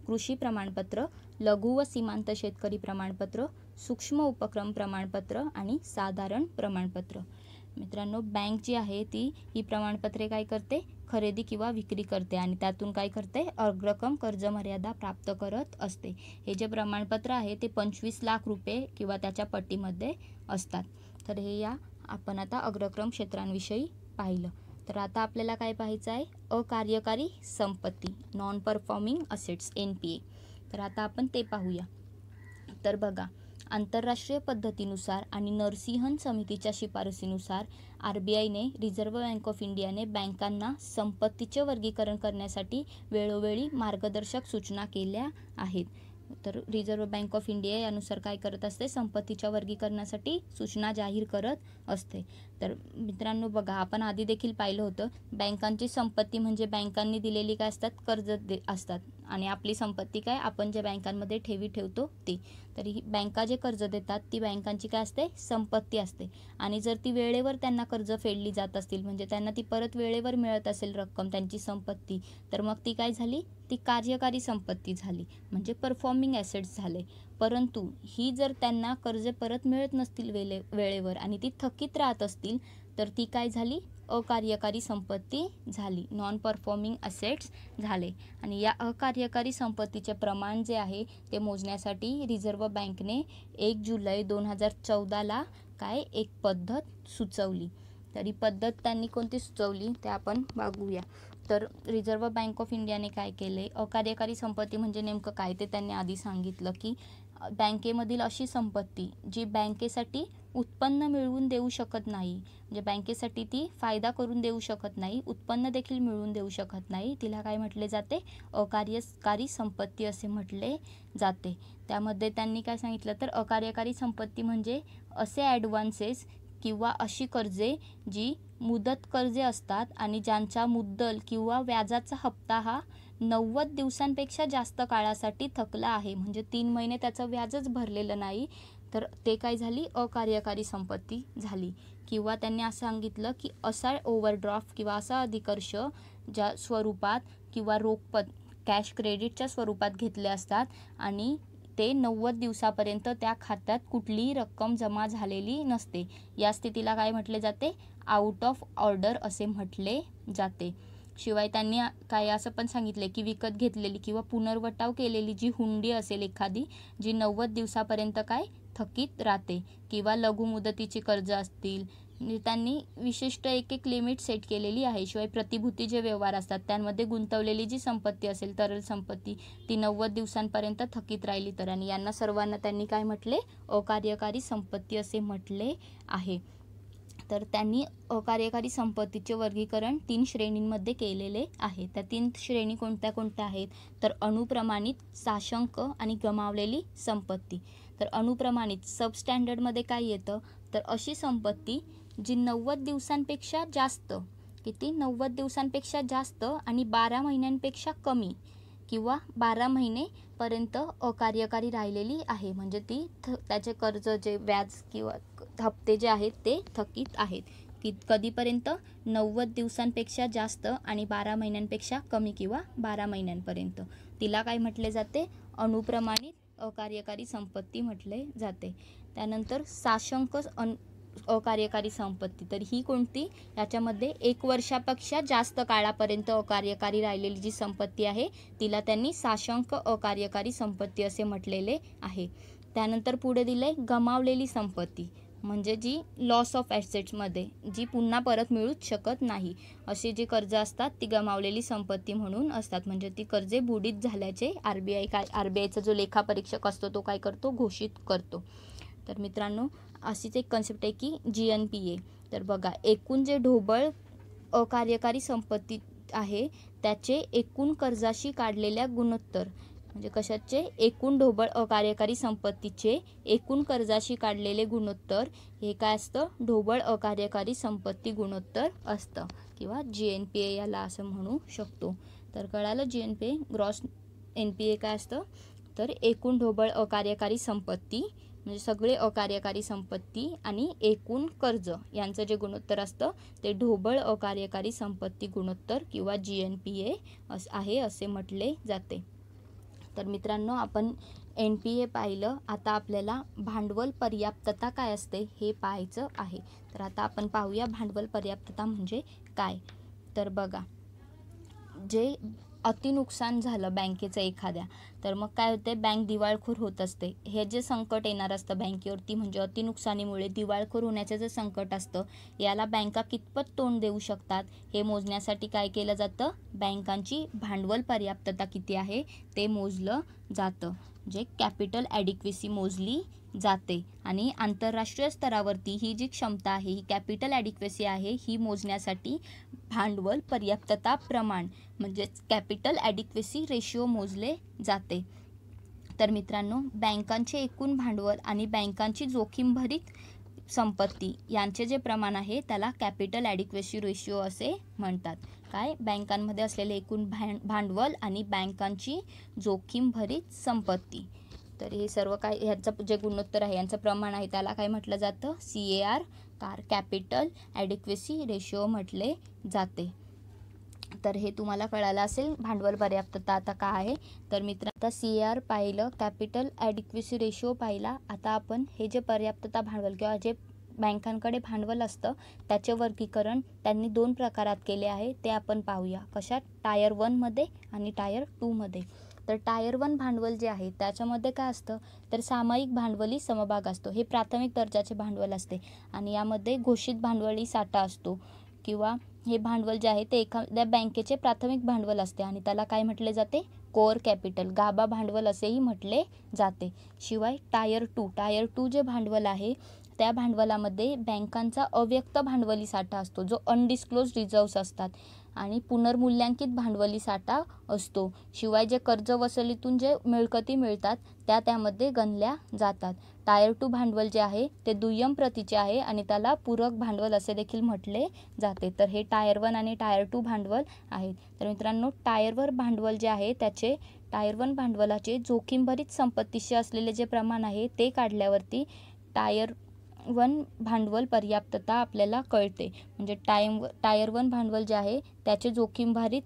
कृषी प्रमाणपत्र, लघु व सीमांत शेतकरी प्रमाणपत्र, सूक्ष्म उपक्रम प्रमाणपत्र आणि साधारण प्रमाणपत्र. मित्रांनो, बँक जी आहे ती ही प्रमाणपत्रे काय करते, खरेदी किंवा विक्री करते आणि त्यातून काय करते, अग्रक्रम कर्ज मर्यादा प्राप्त करत असते. हे जे प्रमाणपत्र आहे ते 25 लाख रुपये किंवा त्याच्या पट्टीमध्ये असतात. तर हे या आपण आता अग्रक्रम क्षेत्रांविषयी पाहिलं. तर आता आपल्याला काय पाहायचं आहे, अकार्यकारी संपत्ती, नॉन परफॉर्मिंग असेट्स, NPA. तर आता आपण ते पाहूया. तर बघा, आंतरराष्ट्रीय पद्धतीनुसार आणि नरसिंहन समितीच्या शिफारसीनुसार RBIने, रिझर्व्ह बँक ऑफ इंडियाने बँकांना संपत्तीचे वर्गीकरण करण्यासाठी वेळोवेळी मार्गदर्शक सूचना केल्या आहेत. तर रिझर्व्ह बँक ऑफ इंडिया यानुसार काय करत असते, संपत्तीच्या वर्गीकरणासाठी सूचना जाहीर करत असते. तर मित्रांनो बघा, आपण आधी देखील पाहिलं होतं, बँकांची संपत्ती म्हणजे बँकांनी दिलेली काय असतात, कर्ज असतात आणि आपली संपत्ती काय, आपण जे बँकांमध्ये ठेवी ठेवतो ती. तर ही बँका जे कर्ज देतात ती बँकांची काय असते, संपत्ती असते. आणि जर ती वेळेवर त्यांना कर्ज फेडली जात असतील, म्हणजे त्यांना ती परत वेळेवर मिळत असेल रक्कम, त्यांची संपत्ती, तर मग ती काय झाली, ती कार्यकारी संपत्ती झाली, म्हणजे परफॉर्मिंग ॲसेट्स झाले. परंतु ही जर त्यांना कर्ज परत मिळत नसतील वेळेवर आणि ती थकीत राहत असतील, तर ती काय झाली, अकार्यकारी संपत्ती झाली, नॉन परफॉर्मिंग असेट्स झाले. आणि या अकार्यकारी संपत्तीचे प्रमाण जे आहे ते मोजण्यासाठी रिझर्व्ह बँकने 1 जुलै 2014ला काय एक पद्धत सुचवली. तर ही पद्धत त्यांनी कोणती सुचवली ते आपण बघूया. तर रिझर्व्ह बँक ऑफ इंडियाने काय केले, अकार्यकारी संपत्ती म्हणजे नेमकं काय ते त्यांनी आधी सांगितलं, की बँकेमधील अशी संपत्ती जी बँकेसाठी उत्पन्न मिळवून देऊ शकत नाही, म्हणजे बँकेसाठी ती फायदा करून देऊ शकत नाही, उत्पन्न देखील मिळवून देऊ शकत नाही, तिला काय म्हटले जाते, अकार्यकारी संपत्ती असे म्हटले जाते. त्यामध्ये त्यांनी काय सांगितलं, तर अकार्यकारी संपत्ती म्हणजे असे ॲडव्हान्सेस किंवा अशी कर्जे जी मुदत कर्जे असतात आणि ज्यांचा मुद्दल किंवा व्याजाचा हप्ता हा 90 दिवसांपेक्षा जास्त काळासाठी थकला आहे, म्हणजे 3 महिने त्याचं व्याजच भरलेलं नाही, तर ते काय झाली, अकार्यकारी संपत्ती झाली. किंवा त्यांनी असं सांगितलं की असा ओव्हरड्राफ्ट किंवा असा अधिकर्ष ज्या स्वरूपात किंवा रोख कॅश क्रेडिटच्या स्वरूपात घेतले असतात आणि ते 90 दिवसापर्यंत त्या खात्यात कुठलीही रक्कम जमा झालेली नसते, या स्थितीला काय म्हटले जाते, आउट ऑफ ऑर्डर असे म्हटले जाते. शिवाय त्यांनी काय असं पण सांगितले की विकत घेतलेली किंवा पुनर्वटाव केलेली जी हुंडी असेल एखादी, जी 90 दिवसापर्यंत काय थकीत राहते, किंवा लघु मुदतीची कर्ज असतील, त्यांनी विशिष्ट एक लिमिट सेट केलेली आहे. शिवाय प्रतिभूती जे व्यवहार असतात त्यामध्ये गुंतवलेली जी संपत्ती असेल, तरल संपत्ती, ती 90 दिवसांपर्यंत थकीत राहिली तर, आणि यांना सर्वांना त्यांनी काय म्हटले, अकार्यकारी संपत्ती असे म्हटले आहे. तर त्यांनी अकार्यकारी संपत्तीचे वर्गीकरण 3 श्रेणींमध्ये केलेले आहे. त्या 3 श्रेणी कोणत्या कोणत्या आहेत, तर अनुप्रमाणित, साशंक आणि गमावलेली संपत्ती. तर अनुप्रमाणित सबस्टँडर्डमध्ये काय येतं, तर अशी संपत्ती जी 90 दिवसांपेक्षा जास्त, किती, 90 दिवसांपेक्षा जास्त आणि 12 महिन्यांपेक्षा कमी किंवा 12 महिनेपर्यंत अकार्यकारी राहिलेली आहे, म्हणजे ती त्याचे कर्ज जे व्याज किंवा हप्ते जे आहेत ते थकीत आहेत. की कधीपर्यंत, 90 दिवसांपेक्षा जास्त आणि 12 महिन्यांपेक्षा कमी किंवा 12 महिन्यांपर्यंत, तिला काय म्हटले जाते, अनुप्रमाणित अकार्यकारी संपत्ती म्हटले जाते. त्यानंतर साशंक अकार्यकारी संपत्ती, तर ही कोणती, याच्यामध्ये 1 वर्षापेक्षा जास्त काळापर्यंत अकार्यकारी राहिलेली जी संपत्ती आहे तिला त्यांनी साशंक अकार्यकारी संपत्ती असे म्हटलेले आहे. त्यानंतर पुढे दिले गमावलेली संपत्ती, म्हणजे जी लॉस ऑफ ॲसेट्समध्ये जी पुन्हा परत मिळूच शकत नाही, अशी जी कर्ज असतात ती गमावलेली संपत्ती म्हणून असतात, म्हणजे ती कर्जे बुडीत झाल्याचे RBIचा जो लेखापरीक्षक असतो तो काय करतो, घोषित करतो. तर मित्रांनो, अशीच एक कन्सेप्ट आहे की GNPA. तर बघा, एकूण जे ढोबळ अकार्यकारी संपत्ती आहे त्याचे एकूण कर्जाशी काढलेल्या गुणोत्तर, म्हणजे कशाचे, एकूण ढोबळ अकार्यकारी संपत्तीचे एकूण कर्जाशी काढलेले गुणोत्तर, हे काय असतं, ढोबळ अकार्यकारी संपत्ती गुणोत्तर असतं, किंवा GNPA याला असं म्हणू शकतो. तर कळालं, GNPA, ग्रॉस NPA काय असतं, तर एकूण ढोबळ अकार्यकारी संपत्ती, म्हणजे सगळे अकार्यकारी संपत्ती आणि एकूण कर्ज यांचं जे गुणोत्तर असतं ते ढोबळ अकार्यकारी संपत्ती गुणोत्तर किंवा GNPA आहे असे म्हटले जाते. तर मित्रांनो, आपण NPA पाहिलं. आता आपल्याला भांडवल पर्याप्तता काय असते हे पाहायचं आहे. तर आता आपण पाहूया भांडवल पर्याप्तता म्हणजे काय. तर बघा, जे अतिनुकसान झालं बँकेचं एखाद्या, तर मग काय होते, बँक दिवाळखोर होत असते. हे जे संकट येणार असतं बँकेवरती म्हणजे अतिनुकसानीमुळे दिवाळखोर होण्याचं जे संकट असतं, याला बँका कितपत तोंड देऊ शकतात हे मोजण्यासाठी काय केलं जातं, बँकांची भांडवल पर्याप्तता किती आहे ते मोजलं जातं. जे कॅपिटल ॲडिक्वेसी मोजली जाते. आणि आंतरराष्ट्रीय स्तरावरती ही जी क्षमता आहे, ही कॅपिटल ॲडिक्वेसी आहे, ही मोजण्यासाठी भांडवल पर्याप्तता प्रमाण म्हणजेच कॅपिटल ॲडिक्वेसी रेशिओ मोजले जाते. तर मित्रांनो, बँकांचे एकूण भांडवल आणि बँकांची जोखीमभरित संपत्ती यांचे जे प्रमाण आहे त्याला कॅपिटल ॲडिक्वेसी रेशिओ असे म्हणतात. काय, बँकांमध्ये असलेले एकूण भांडवल आणि बँकांची जोखीमभरित संपत्ती. तर हे सर्व काय, ह्याचं जे गुणोत्तर आहे यांचं प्रमाण आहे त्याला काय म्हटलं जातं, CAR कॅपिटल ॲडिक्वेसी रेशिओ म्हटले जाते. तर हे तुम्हाला कळालं असेल भांडवल पर्याप्तता आता काय आहे. तर मित्र, आता CAR पाहिलं, कॅपिटल ॲडिक्वेसी रेशिओ पाहिला. आता आपण हे जे पर्याप्तता भांडवल किंवा जे बँकांकडे भांडवल असतं त्याचे वर्गीकरण त्यांनी 2 प्रकारात केले आहे, ते आपण पाहूया. कशात, टायर 1 मध्ये आणि टायर 2 मध्ये. तर टायर 1 भांडवल जे आहे त्याच्यामध्ये काय असतं, तर सामायिक भांडवली समभाग असतो. हे प्राथमिक दर्जाचे भांडवल असते आणि यामध्ये घोषित भांडवली साठा असतो किंवा हे भांडवल जे आहे ते एखाद्या बँकेचे प्राथमिक भांडवल असते आणि त्याला काय म्हटले जाते, कोअर कॅपिटल, गाभा भांडवल असेही म्हटले जाते. शिवाय टायर 2 जे भांडवल आहे त्या भांडवलामध्ये बँकांचा अव्यक्त भांडवली साठा असतो, जो अनडिस्क्लोज रिझर्व्स असतात आणि पुनर्मूल्यांकित भांडवली साठा असतो. शिवाय जे कर्ज वसुलीतून जे मिळकती मिळतात त्या त्यामध्ये गणल्या जातात. टायर 2 भांडवल जे आहे ते दुय्यम प्रतीचे आहे आणि त्याला पूरक भांडवल असे देखील म्हटले जाते. तर हे टायर 1 आणि टायर 2 भांडवल आहेत. तर मित्रांनो, टायर 1 भांडवल जे आहे त्याचे, टायर 1 भांडवलाचे जोखीमभरित संपत्तीशी असलेले जे प्रमाण आहे ते काढल्यावरती टायर 1 भांडवल पर्याप्तता आपल्याला कळते. म्हणजे टायर 1 भांडवल जे आहे त्याचे जोखीमभरित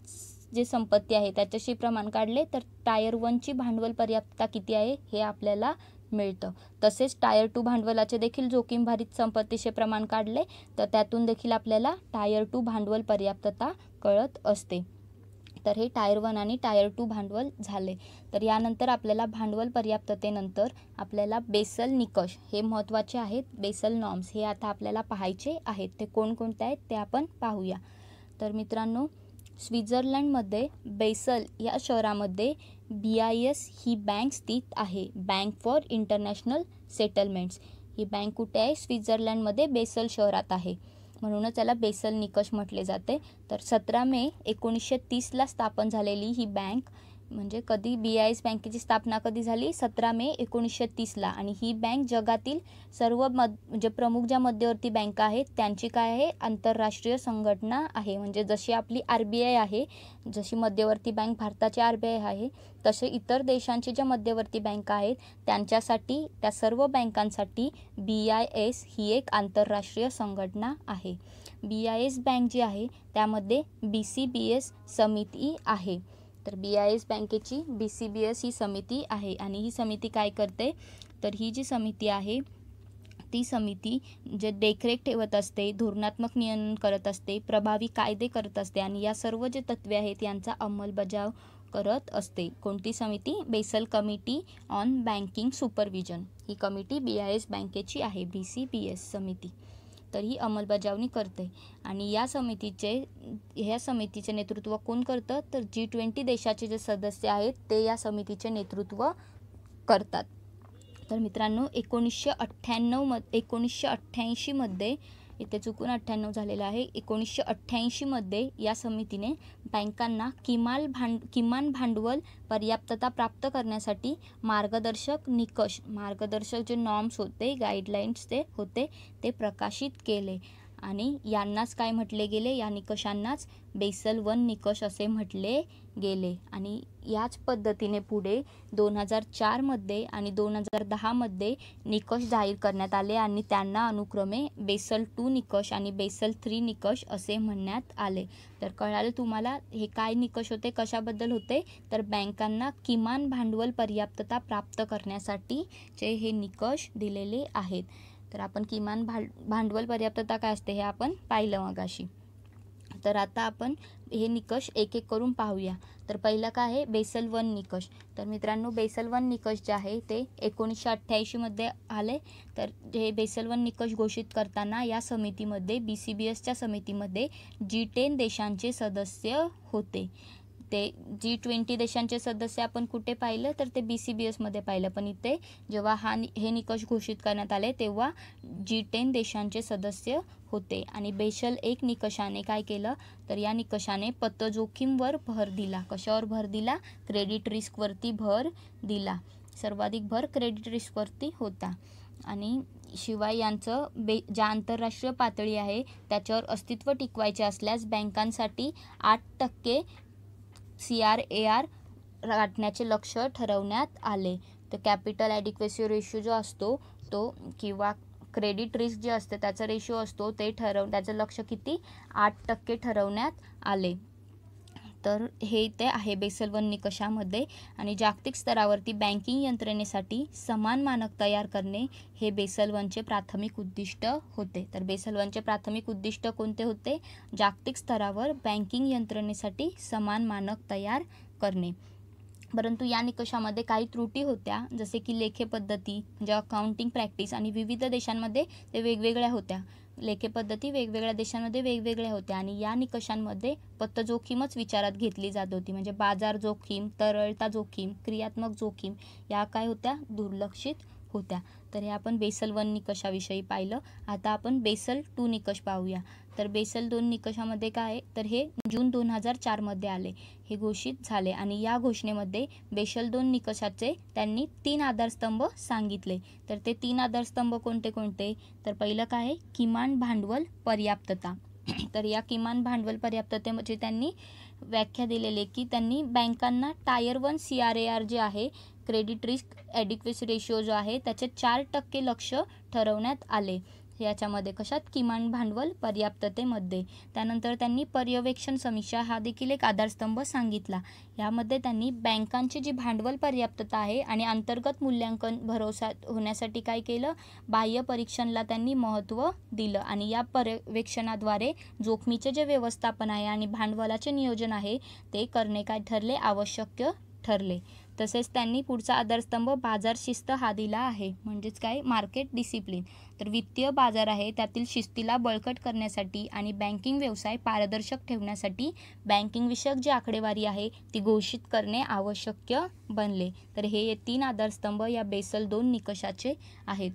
जे संपत्ती आहे त्याच्याशी प्रमाण काढले तर टायर 1ची भांडवल पर्याप्तता किती आहे हे आपल्याला मिळतं. तसेच टायर 2 भांडवलाचे देखील जोखीमभरित संपत्तीचे प्रमाण काढले तर त्यातून देखील आपल्याला टायर 2 भांडवल पर्याप्तता कळत असते. तर हे टायर 1 आणि टायर 2 भांडवल झाले. तर यानंतर आपल्याला भांडवल पर्याप्ततेनंतर आपल्याला बेसल निकष हे महत्त्वाचे आहेत. बेसल नॉर्म्स हे आता आपल्याला पाहायचे आहेत. ते कोणकोणते आहेत ते आपण पाहूया. तर मित्रांनो, स्वित्झर्लंडमध्ये बेसल या शहरामध्ये BIS ही बँक स्थित आहे, bank for international settlements. He bank कुठे आहे, स्वित्झर्लंडमध्ये बेसल शहरात आहे, म्हणूनच त्याला बेसल निकष म्हटले जाते. तर 17 मे 1930ला स्थापन झालेली ही बँक, म्हणजे कधी BIS बँकेची स्थापना कधी झाली, 17 मे 1930ला. आणि ही बँक जगातील सर्व म्हणजे प्रमुख ज्या मध्यवर्ती बँका आहेत त्यांची काय आहे, आंतरराष्ट्रीय संघटना आहे. म्हणजे जशी आपली RBI आहे, जशी मध्यवर्ती बँक भारताची RBI आहे, तसे इतर देशांचे ज्या मध्यवर्ती बँका आहेत त्यांच्यासाठी, त्या सर्व बँकांसाठी BIS ही एक आंतरराष्ट्रीय संघटना आहे. BIS बँक जी आहे त्यामध्ये BCBS समिती आहे. तर BIS बँकेची BCBS ही समिती आहे आणि ही समिती काय करते, तर ही जी समिती आहे ती समिती जे देखरेख ठेवत असते, धोरणात्मक नियमन करत असते, प्रभावी कायदे करत असते आणि या सर्व जे तत्त्वे आहेत यांचा अंमलबजाव करत असते. कोणती समिती, Basel committee on banking supervision. ही कमिटी BIS बँकेची आहे, BCBS समिती. तर ही अंमलबजावणी करते आणि ह्या समितीचे नेतृत्व कोण करतं, तर G20 देशाचे जे सदस्य आहेत ते या समितीचे नेतृत्व करतात. तर मित्रांनो, 1988 मध्ये, इथे चुकून 98 झालेलं आहे, 1988 मध्ये या समितीने बँकांना किमान भांडवल पर्याप्तता प्राप्त करण्यासाठी मार्गदर्शक निकष, मार्गदर्शक जे नॉर्म्स होते, गाईडलाईन्स ते होते, ते प्रकाशित केले. आणि यांनाच काय म्हटले गेले, या निकषांनाच बेसल 1 निकष असे म्हटले गेले. आणि याच पद्धतीने पुढे 2004 आणि 2010 निकष जाहीर करण्यात आले आणि त्यांना अनुक्रमे बेसल 2 निकष आणि बेसल 3 निकष असे म्हणण्यात आले. तर कळालं तुम्हाला हे काय निकष होते, कशाबद्दल होते, तर बँकांना किमान भांडवल पर्याप्तता प्राप्त करण्यासाठीचे हे निकष दिलेले आहेत. तर आपण किमान भांडवल पर्याप्तता काय असते हे आपण पाहिलं मगाशी. तर आता आपण हे निकष एक एक करून पाहूया. तर पहिला काय आहे, बेसल 1 निकष. तर मित्रांनो, बेसल 1 निकष जे आहे ते 1988 आले. तर हे बेसल 1 निकष घोषित करताना या समितीमध्ये BCBSच्या समितीमध्ये G10 देशांचे सदस्य होते. ते G20 देशांचे सदस्य आपण कुठे पाहिलं, तर ते BCBSमध्ये पाहिलं. पण इथे जेव्हा हे निकष घोषित करण्यात आले तेव्हा G10 देशांचे सदस्य होते. आणि बेसल 1 निकषाने काय केलं, तर या निकषाने पतजोखीमवर भर दिला. कशावर भर दिला, क्रेडिट रिस्कवरती भर दिला. सर्वाधिक भर क्रेडिट रिस्कवरती होता. आणि शिवाय यांचं ज्या आंतरराष्ट्रीय पातळी आहे त्याच्यावर अस्तित्व टिकवायचे असल्यास बँकांसाठी 8% CRAR गाठण्याचे लक्ष ठरवण्यात आले. तर कॅपिटल ॲडिक्वेसी रेशो जो असतो तो किंवा क्रेडिट रिस्क जे असते त्याचा रेशो असतो ते त्याचं लक्ष किती, 8% ठरवण्यात आले. तर हे ते आहे बेसल 1 निकषामध्ये. आणि जागतिक स्तरावरती बँकिंग यंत्रणेसाठी समान मानक तयार करणे हे बेसल 1चे प्राथमिक उद्दिष्ट होते. तर बेसल 1चे प्राथमिक उद्दिष्ट कोणते होते, जागतिक स्तरावर बँकिंग यंत्रणेसाठी समान मानक तयार करणे. परंतु या निकषामध्ये काही त्रुटी होत्या, जसे की लेखे पद्धती म्हणजे अकाउंटिंग प्रॅक्टिस आणि विविध देशांमध्ये ते वेगवेगळ्या होत्या. लेखे पद्धती वेगवेगळ्या देशांमध्ये वेगवेगळ्या होत्या. आणि या निकषांमध्ये पतजोखीमच विचारात घेतली जात होती. म्हणजे बाजार जोखीम, तरलता जोखीम, क्रियात्मक जोखीम या काय होत्या, दुर्लक्षित होत्या. तर हे आपण बेसल 1 निकषाविषयी पाहिलं. आता आपण बेसल 2 निकष पाहूया. तर बेसल 2 निकषामध्ये काय आहे, तर हे जून 2004 आले, हे घोषित झाले. आणि या घोषणेमध्ये बेसल 2 निकषाचे त्यांनी 3 आधारस्तंभ सांगितले. तर ते 3 आधारस्तंभ कोणते कोणते, तर पहिलं काय आहे, किमान भांडवल पर्याप्तता. तर या किमान भांडवल पर्याप्ततेमध्ये त्यांनी व्याख्या दिलेली की त्यांनी बँकांना टायर 1 CRAR जे आहे, क्रेडिट रिस्क ॲडिक्वेसी रेशो जो आहे त्याचे 4% लक्ष ठरवण्यात आले. याच्यामध्ये कशात, किमान भांडवल पर्याप्ततेमध्ये. त्यानंतर त्यांनी पर्यवेक्षण समीक्षा हा देखील एक आधारस्तंभ सांगितला. यामध्ये त्यांनी बँकांची जी भांडवल पर्याप्तता आहे आणि अंतर्गत मूल्यांकन भरोसा होण्यासाठी काय केलं, बाह्य परीक्षणाला त्यांनी महत्त्व दिलं. आणि या पर्यवेक्षणाद्वारे जोखमीचे जे व्यवस्थापन आहे आणि भांडवलाचे नियोजन आहे ते करणे काय ठरले, आवश्यक ठरले. तसेच त्यांनी पुढचा आधारस्तंभ बाजार शिस्त हा दिला आहे. म्हणजेच काय, मार्केट डिसिप्लिन. तर वित्तीय बाजार आहे त्यातील शिस्तीला बळकट करण्यासाठी आणि बँकिंग व्यवसाय पारदर्शक ठेवण्यासाठी बँकिंग विषयक जी आकडेवारी आहे ती घोषित करणे आवश्यक बनले. तर हे 3 आधारस्तंभ या बेसल 2 निकषाचे आहेत.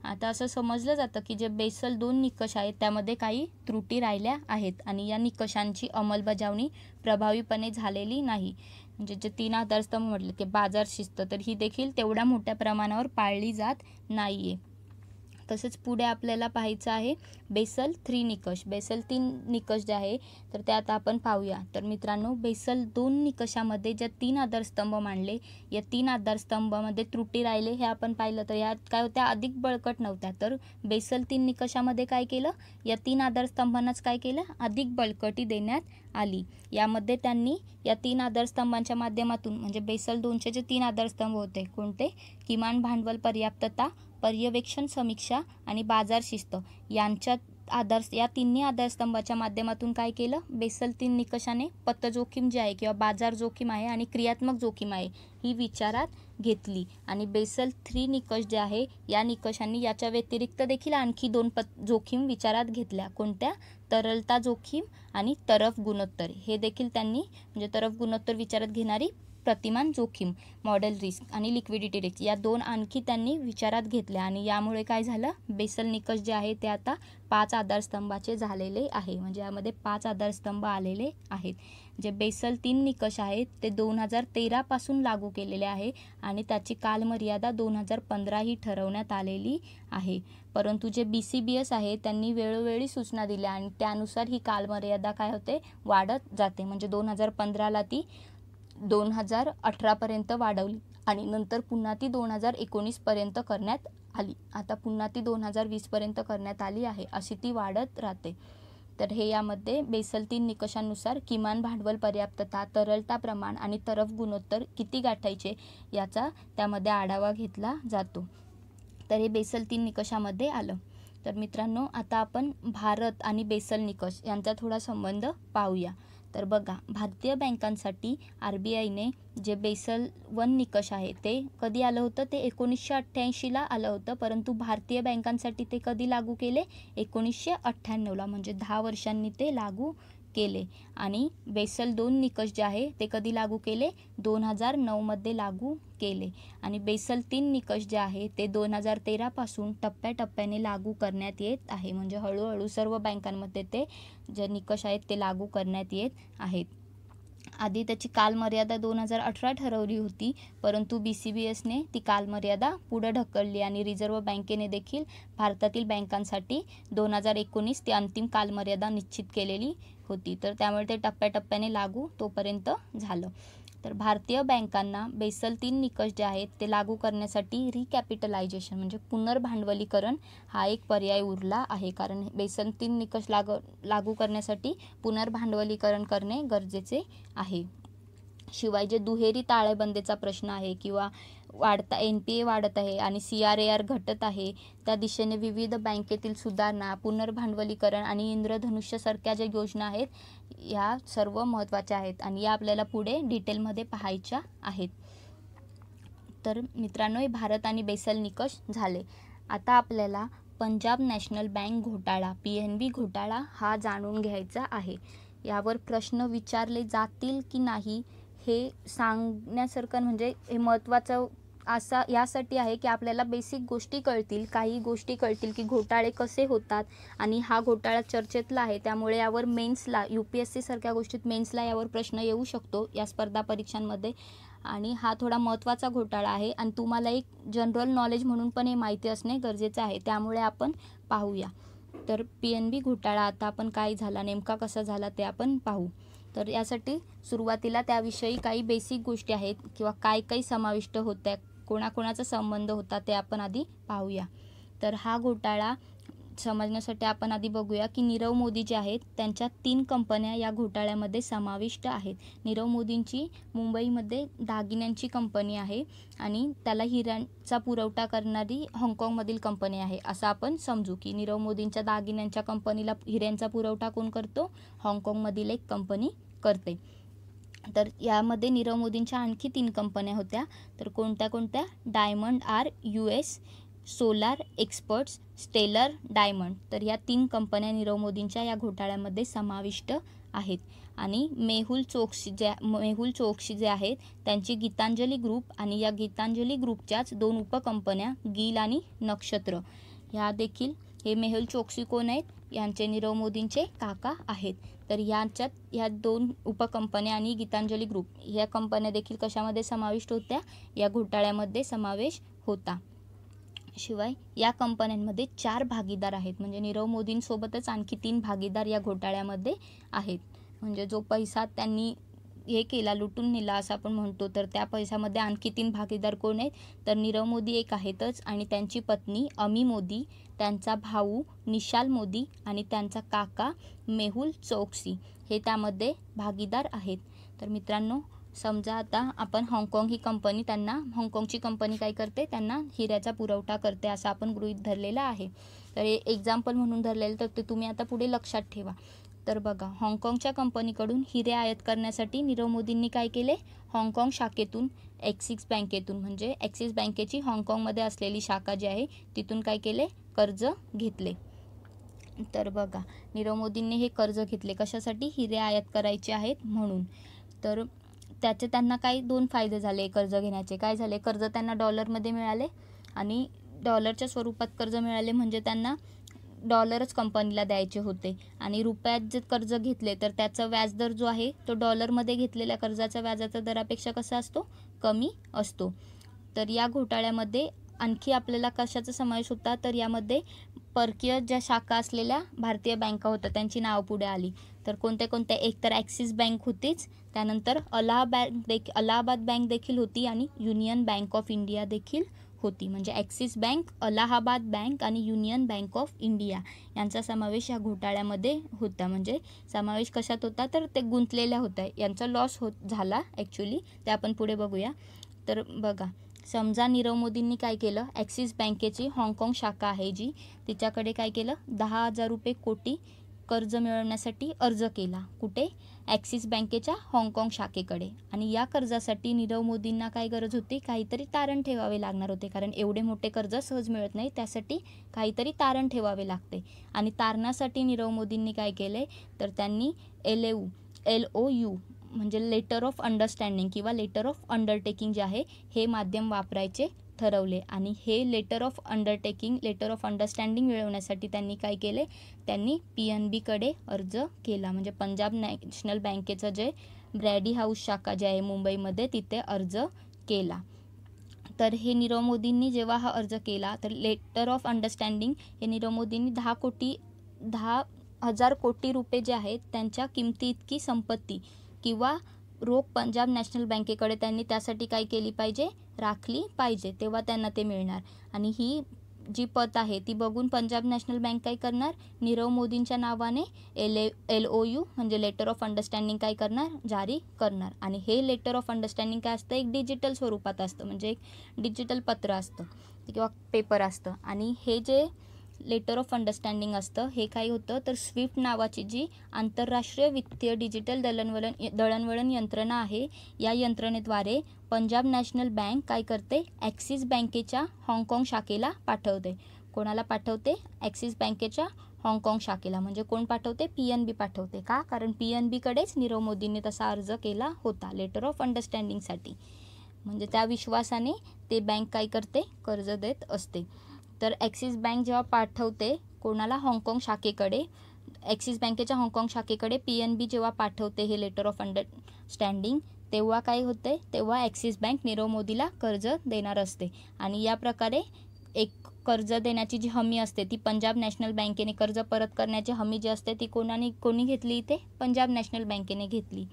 आता असं समजलं जातं की जे बेसल 2 निकष आहेत त्यामध्ये काही त्रुटी राहिल्या आहेत आणि या निकषांची अंमलबजावणी प्रभावीपणे झालेली नाही. म्हणजे जे 3 आधारस्तंभ म्हटले की बाजार शिस्त, तर ही देखील तेवढ्या मोठ्या प्रमाणावर पाळली जात नाही आहे. तसेच पुढे आपल्याला पाहायचं आहे बेसल 3 निकष. बेसल 3 निकष जे आहे तर ते आता आपण पाहूया. तर मित्रांनो, बेसल 2 निकषामध्ये ज्या 3 आधारस्तंभ मांडले, या 3 आधारस्तंभामध्ये त्रुटी राहिले हे आपण पाहिलं. तर यात काय होत्या, अधिक बळकट नव्हत्या. तर बेसल 3 निकषामध्ये काय केलं, या 3 आधारस्तंभांनाच काय केलं, अधिक बळकटी देण्यात आली. यामध्ये त्यांनी या 3 आधारस्तंभांच्या माध्यमातून म्हणजे बेसल 2चे जे 3 आधारस्तंभ होते कोणते, किमान भांडवल पर्याप्तता, पर्यवेक्षण समीक्षा आणि बाजार शिस्त या तिन्ही आधारस्तंभाच्या माध्यमातून काय केलं, बेसल 3 निकषाने पतजोखीम जी आहे किंवा बाजार जोखीम आहे आणि क्रियात्मक जोखीम आहे ही विचारात घेतली. आणि बेसल 3 निकष जे आहे या निकषांनी याच्या व्यतिरिक्त देखील आणखी 2 जोखीम विचारात घेतल्या. कोणत्या, तरलता जोखीम आणि तरफ गुणोत्तर. हे देखील त्यांनी म्हणजे तरफ गुणोत्तर विचारात घेणारी प्रतिमान जोखीम मॉडेल रिस्क आणि लिक्विडिटी रिस्क या 2 आणखी त्यांनी विचारात घेतल्या आणि यामुळे काय झालं, बेसल निकष जे आहे ते आता 5 आधारस्तंभाचे झालेले आहे. म्हणजे यामध्ये 5 आधारस्तंभ आलेले आहेत. जे बेसल 3 निकष आहेत ते 2013 पासून लागू केलेले आहे आणि त्याची कालमर्यादा 2015 ही ठरवण्यात आलेली आहे. परंतु जे BCBS आहे त्यांनी वेळोवेळी सूचना दिल्या आणि त्यानुसार ही कालमर्यादा काय होते, वाढत जाते. म्हणजे 2015ला ती 2018 पर्यंत वाढवली आणि नंतर पुन्हा ती 2019 पर्यंत करण्यात आली. आता पुन्हा ती 2020 पर्यंत करण्यात आली आहे. अशी ती वाढत राहते. तर हे यामध्ये बेसल 3 निकषांनुसार किमान भांडवल पर्याप्तता, तरलता प्रमाण आणि तरफ गुणोत्तर किती गाठायचे याचा त्यामध्ये आढावा घेतला जातो. तर हे बेसल 3 निकषामध्ये आलं. तर मित्रांनो, आता आपण भारत आणि बेसल निकष यांचा थोडा संबंध पाहूया. तर बघा, भारतीय बँकांसाठी RBIने जे बेसल 1 निकष आहे ते कधी आलं होतं, ते 1988ला आलं होतं. परंतु भारतीय बँकांसाठी ते कधी लागू केले, 1998ला. म्हणजे 10 वर्षांनी ते लागू केले. आणि बेसल 2 निकष जे आहे ते कधी लागू केले, 2009मध्ये लागू केले. आणि बेसल 3 निकष जे आहे ते 2013 पासून टप्प्याटप्प्याने लागू करण्यात येत आहे. म्हणजे हळूहळू सर्व बँकांमध्ये ते जे निकष आहेत ते लागू करण्यात येत आहेत. आधी त्याची कालमर्यादा 2018 ठरवली होती, परंतु BCBSने ती कालमर्यादा पुढे ढकलली आणि रिझर्व्ह बँकेने देखील भारतातील बँकांसाठी 2019 ती अंतिम कालमर्यादा निश्चित केलेली होती. तर त्यामुळे ते टप्प्याटप्प्याने लागू तोपर्यंत झालं. तर भारतीय बँकांना बेसल 3 निकष जे आहेत ते लागू करण्यासाठी रिकॅपिटलायझेशन म्हणजे पुनर्भांडवलीकरण हा एक पर्याय उरला आहे. कारण बेसल 3 निकष लागू करण्यासाठी पुनर्भांडवलीकरण करणे गरजेचे आहे. शिवाय जे दुहेरी ताळेबंदीचा प्रश्न आहे किंवा NPA वाढत आहे आणि CRAR घटत आहे, त्या दिशेने विविध बँकेतील सुधारणा, पुनर्भांडवलीकरण आणि इंद्रधनुष्यसारख्या ज्या योजना आहेत या सर्व महत्त्वाच्या आहेत आणि या आपल्याला पुढे डिटेलमध्ये पाहायच्या आहेत. तर मित्रांनो, हे भारत आणि बेसल निकष झाले. आता आपल्याला पंजाब नॅशनल बँक घोटाळा PNB घोटाळा हा जाणून घ्यायचा आहे. यावर प्रश्न विचारले जातील की नाही हे सांगण्यासारखं म्हणजे हे महत्त्वाचं असा यासाठी आहे की आपल्याला बेसिक गोष्टी कळतील, काही गोष्टी कळतील की घोटाळे कसे होतात आणि हा घोटाळा चर्चेतला आहे. त्यामुळे यावर मेन्सला UPSC सारख्या गोष्टीत मेन्सला यावर प्रश्न येऊ शकतो या स्पर्धा परीक्षांमध्ये. आणि हा थोडा महत्त्वाचा घोटाळा आहे आणि तुम्हाला एक जनरल नॉलेज म्हणून पण हे माहिती असणे गरजेचं आहे. त्यामुळे आपण पाहूया. तर PNB घोटाळा आता आपण काय झाला, नेमका कसा झाला ते आपण पाहू. तर यासाठी सुरुवातीला त्याविषयी काही बेसिक गोष्टी आहेत किंवा काय काही समाविष्ट होत्या, कोणाकोणाचा संबंध होता ते आपण आधी पाहूया. तर हा घोटाळा समजण्यासाठी आपण आधी बघूया की नीरव मोदी जे आहेत त्यांच्या 3 कंपन्या या घोटाळ्यामध्ये समाविष्ट आहेत. नीरव मोदींची मुंबईमध्ये दागिन्यांची कंपनी आहे आणि त्याला हिऱ्यांचा पुरवठा करणारी हाँगकाँगमधील कंपनी आहे. असं आपण समजू की नीरव मोदींच्या दागिन्यांच्या कंपनीला हिऱ्यांचा पुरवठा कोण करतो, हाँगकाँगमधील एक कंपनी करते. तर यामध्ये नीरव मोदींच्या आणखी 3 कंपन्या होत्या. तर कोणत्या कोणत्या, diamond R US, solar experts, stellar diamond. तर या 3 कंपन्या नीरव मोदींच्या या घोटाळ्यामध्ये समाविष्ट आहेत. आणि मेहुल चोक्सी जे आहेत त्यांची गीतांजली ग्रुप आणि या गीतांजली ग्रुपच्याच 2 उपकंपन्या गिल आणि नक्षत्र ह्या देखील. हे मेहुल चोक्सी कोण आहेत, यांचे नीरव मोदींचे काका आहेत. तर यांच्यात ह्या 2 उपकंपन्या आणि गीतांजली ग्रुप ह्या कंपन्या देखील कशामध्ये समाविष्ट होत्या, या घोटाळ्यामध्ये समावेश होता. शिवाय या कंपन्यांमध्ये 4 भागीदार आहेत. म्हणजे नीरव मोदींसोबतच आणखी 3 भागीदार या घोटाळ्यामध्ये आहेत. म्हणजे जो पैसा त्यांनी हे केला, लुटून नेला असं आपण म्हणतो, तर त्या पैशामध्ये आणखी 3 भागीदार कोण आहेत, तर नीरव मोदी एक आहेतच आणि त्यांची पत्नी अमी मोदी, त्यांचा भाऊ निशाल मोदी आणि त्यांचा काका मेहुल चोक्सी हे त्यामध्ये भागीदार आहेत. तर मित्रांनो, समजा आता आपण हाँगकाँग ही कंपनी, त्यांना हाँगकाँगची कंपनी काय करते, त्यांना हिऱ्याचा पुरवठा करते असं आपण गृहीत धरलेलं आहे. तर हे एक्झाम्पल म्हणून धरलेलं, तर ते तुम्ही आता पुढे लक्षात ठेवा. तर बघा, हाँगकाँगच्या कंपनीकडून हिरे आयात करण्यासाठी नीरव मोदींनी काय केले, हाँगकाँग शाखेतून ॲक्सिस बँकेतून म्हणजे ॲक्सिस बँकेची हाँगकाँगमध्ये असलेली शाखा जी आहे तिथून काय केले, कर्ज घेतले. तर बघा, नीरव मोदींनी हे कर्ज घेतले कशासाठी, हिरे आयात करायचे आहेत म्हणून. तर त्याचे त्यांना काही 2 फायदे झाले कर्ज घेण्याचे. काय झाले, कर्ज त्यांना डॉलरमध्ये मिळाले आणि डॉलरच्या स्वरूपात कर्ज मिळाले म्हणजे त्यांना डॉलरच कंपनीला द्यायचे होते आणि रुपयात जे कर्ज घेतले तर त्याचा व्याजदर जो आहे तो डॉलरमध्ये घेतलेल्या कर्जाचा व्याजाचा दरापेक्षा कसा असतो, कमी असतो. तर या घोटाळ्यामध्ये आणखी आपल्याला कशाचा समावेश होता, तर यामध्ये परकीय ज्या शाखा असलेल्या भारतीय बँका होत्या त्यांची नाव पुढे आली. तर कोणत्या कोणत्या, एक तर ॲक्सिस बँक होतीच, त्यानंतर अलाहाबाद बँक देखील होती आणि युनियन बँक ऑफ इंडिया देखील होती. म्हणजे ॲक्सिस बँक, अलाहाबाद बँक आणि युनियन बँक ऑफ इंडिया यांचा समावेश या घोटाळ्यामध्ये होता. म्हणजे समावेश कशात होता, तर ते गुंतलेल्या होत्या. यांचा लॉस झाला ॲक्च्युली, ते आपण पुढे बघूया. तर बघा, समजा नीरव मोदींनी काय केलं, ॲक्सिस बँकेची हाँगकाँग शाखा आहे जी, तिच्याकडे काय केलं, 10,000 रुपये कोटी कर्ज मिळवण्यासाठी अर्ज केला. कुठे, ॲक्सिस बँकेच्या हाँगकाँग शाखेकडे. आणि या कर्जासाठी नीरव मोदींना काय गरज होती, काहीतरी तारण ठेवावे लागणार होते, कारण एवढे मोठे कर्ज सहज मिळत नाही, त्यासाठी काहीतरी तारण ठेवावे लागते. आणि तारणासाठी नीरव मोदींनी काय केले, तर त्यांनी LOU म्हणजे लेटर ऑफ अंडरस्टँडिंग किंवा लेटर ऑफ अंडरटेकिंग जे आहे हे माध्यम वापरायचे ठरवले. आणि हे लेटर ऑफ अंडरस्टँडिंग मिळवण्यासाठी त्यांनी काय केले, त्यांनी PNBकडे अर्ज केला. म्हणजे पंजाब नॅशनल बँकेचं जे ब्रॅडी हाऊस शाखा जे आहे मुंबईमध्ये, तिथे अर्ज केला. तर हे नीरव मोदींनी जेव्हा हा अर्ज केला, तर लेटर ऑफ अंडरस्टँडिंग हे नीरव मोदींनी 10,000 कोटी रुपये जे आहेत त्यांच्या किमती इतकी संपत्ती किंवा रोख पंजाब नॅशनल बँकेकडे त्यांनी त्यासाठी काय केली पाहिजे, राखली पाहिजे, तेव्हा त्यांना ते मिळणार. आणि ही जी पत आहे ती बघून पंजाब नॅशनल बँक काय करणार, नीरव मोदींच्या नावाने LOU म्हणजे लेटर ऑफ अंडरस्टँडिंग काय करणार, जारी करणार. आणि हे लेटर ऑफ अंडरस्टँडिंग काय असतं, एक डिजिटल स्वरूपात असतं, म्हणजे एक डिजिटल पत्र असतं किंवा पेपर असतं. आणि हे जे लेटर ऑफ अंडरस्टँडिंग असतं हे काय होतं, तर स्विफ्ट नावाची जी आंतरराष्ट्रीय वित्तीय डिजिटल दळणवळण यंत्रणा आहे, या यंत्रणेद्वारे पंजाब नॅशनल बँक काय करते, ॲक्सिस बँकेच्या हाँगकाँग शाखेला पाठवते. कोणाला पाठवते, ॲक्सिस बँकेच्या हाँगकाँग शाखेला. म्हणजे कोण पाठवते, PNB पाठवते. का, कारण PNBकडेच नीरव मोदींनी तसा अर्ज केला होता लेटर ऑफ अंडरस्टँडिंगसाठी. म्हणजे त्या विश्वासाने ते बँक काय करते, कर्ज देत असते. तर ॲक्सिस बँक जेव्हा पाठवते कोणाला, हाँगकाँग शाखेकडे, ॲक्सिस बँकेच्या हाँगकाँग शाखेकडे PNB जेव्हा पाठवते हे लेटर ऑफ अंडरस्टँडिंग, तेव्हा काय होते, तेव्हा ॲक्सिस बँक नीरव मोदीला कर्ज देणार असते. आणि या प्रकारे एक कर्ज देण्याची जी हमी असते ती पंजाब नॅशनल बँकेने, कर्ज परत करण्याची हमी जी असते ती कोणी घेतली, इथे पंजाब नॅशनल बँकेने घेतली.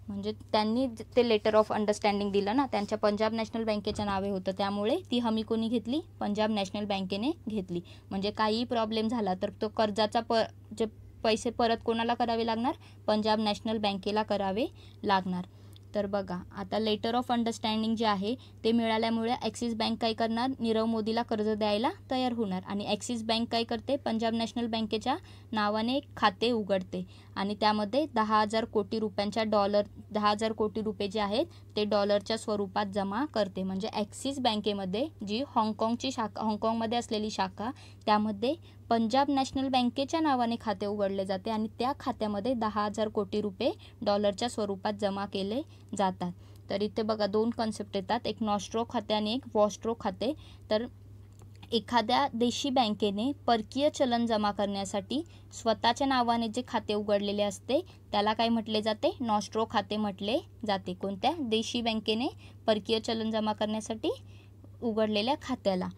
म्हणजे त्यांनी ते लेटर ऑफ अंडरस्टँडिंग दिलं ना, त्यांच्या पंजाब नॅशनल बँकेच्या नावे होतं, त्यामुळे ती हमी कोणी घेतली, पंजाब नॅशनल बँकेने घेतली. म्हणजे काहीही प्रॉब्लेम झाला तर तो कर्जाचा जे पैसे परत कोणाला करावे लागणार, पंजाब नॅशनल बँकेला करावे लागणार. तर बघा, आता लेटर ऑफ अंडरस्टँडिंग जे आहे ते मिळाल्यामुळे ॲक्सिस बँक काय करणार, नीरव मोदीला कर्ज द्यायला तयार होणार. आणि ॲक्सिस बँक काय करते, पंजाब नॅशनल बँकेच्या नावाने एक खाते उघडते आणि त्यामध्ये 10,000 कोटी रुपयांच्या 10,000 कोटी रुपये जे आहेत ते डॉलरच्या स्वरूपात जमा करते. म्हणजे ॲक्सिस बँकेमध्ये जी हाँगकाँगमध्ये असलेली शाखा, त्यामध्ये पंजाब नॅशनल बँकेच्या नावाने खाते उघडले जाते आणि त्या खात्यामध्ये 10,000 कोटी रुपये डॉलरच्या स्वरूपात जमा केले जातात. तर इथे बघा 2 कन्सेप्ट येतात, एक नॉस्ट्रो खाते आणि एक वॉस्ट्रो खाते. तर एखाद्या देशी बँकेने परकीय चलन जमा करण्यासाठी स्वतःच्या नावाने जे खाते उघडलेले असते त्याला काय म्हटले जाते, नॉस्ट्रो खाते म्हटले जाते. कोणत्या, देशी बँकेने परकीय चलन जमा करण्यासाठी उघडलेल्या खात्याला.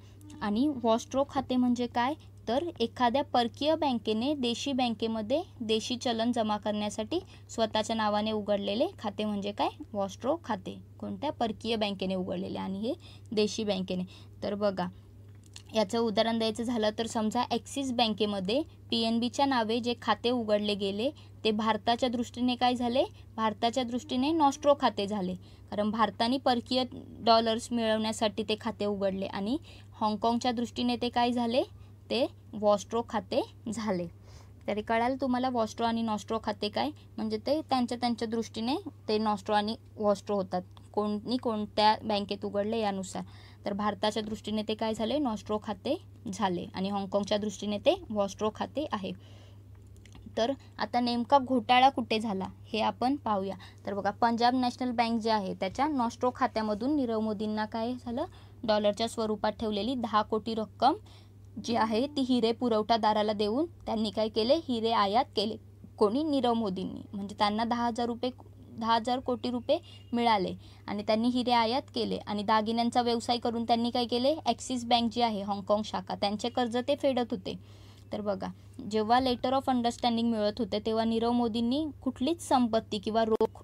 आणि वॉस्ट्रो खाते म्हणजे काय, तर एखाद्या परकीय बँकेने देशी बँकेमध्ये देशी चलन जमा करण्यासाठी स्वतःच्या नावाने उघडलेले खाते म्हणजे काय, वॉस्ट्रो खाते. कोणत्या, परकीय बँकेने उघडलेले आणि हे देशी बँकेने. तर बघा, याचं उदाहरण द्यायचं झालं तर समजा ॲक्सिस बँकेमध्ये PNBच्या नावे जे खाते उघडले गेले ते भारताच्या दृष्टीने काय झाले, भारताच्या दृष्टीने नॉस्ट्रो खाते झाले, कारण भारताने परकीय डॉलर्स मिळवण्यासाठी ते खाते उघडले. आणि हाँगकाँगच्या दृष्टीने ते काय झाले, ते वॉस्ट्रो खाते झाले. तरी कळालं तुम्हाला वॉस्ट्रो आणि नॉस्ट्रो खाते काय, म्हणजे ते त्यांच्या दृष्टीने ते नॉस्ट्रो आणि वॉस्ट्रो होतात, कोणत्या बँकेत उघडले यानुसार. तर भारताच्या दृष्टीने ते काय झाले, नॉस्ट्रो खाते झाले आणि हाँगकाँगच्या दृष्टीने ते वॉस्ट्रो खाते आहे. तर आता नेमका घोटाळा कुठे झाला हे आपण पाहूया. तर बघा, पंजाब नॅशनल बँक जे आहे त्याच्या नॉस्ट्रो खात्यामधून नीरव मोदींना काय झालं, डॉलरच्या स्वरूपात ठेवलेली 10 कोटी रक्कम जी आहे ती हिरे पुरवठादाराला देऊन त्यांनी काय केले, हिरे आयात केले. कोणी? नीरव मोदींनी. म्हणजे त्यांना 10,000 कोटी रुपये मिळाले आणि त्यांनी हिरे आयात केले आणि दागिन्यांचा व्यवसाय करून त्यांनी काय केले, ॲक्सिस बँक जी आहे हाँगकाँग शाखा, त्यांचे कर्ज ते फेडत होते. तर बघा, जेव्हा लेटर ऑफ अंडरस्टँडिंग मिळत होते तेव्हा नीरव मोदींनी कुठलीच संपत्ती किंवा रोख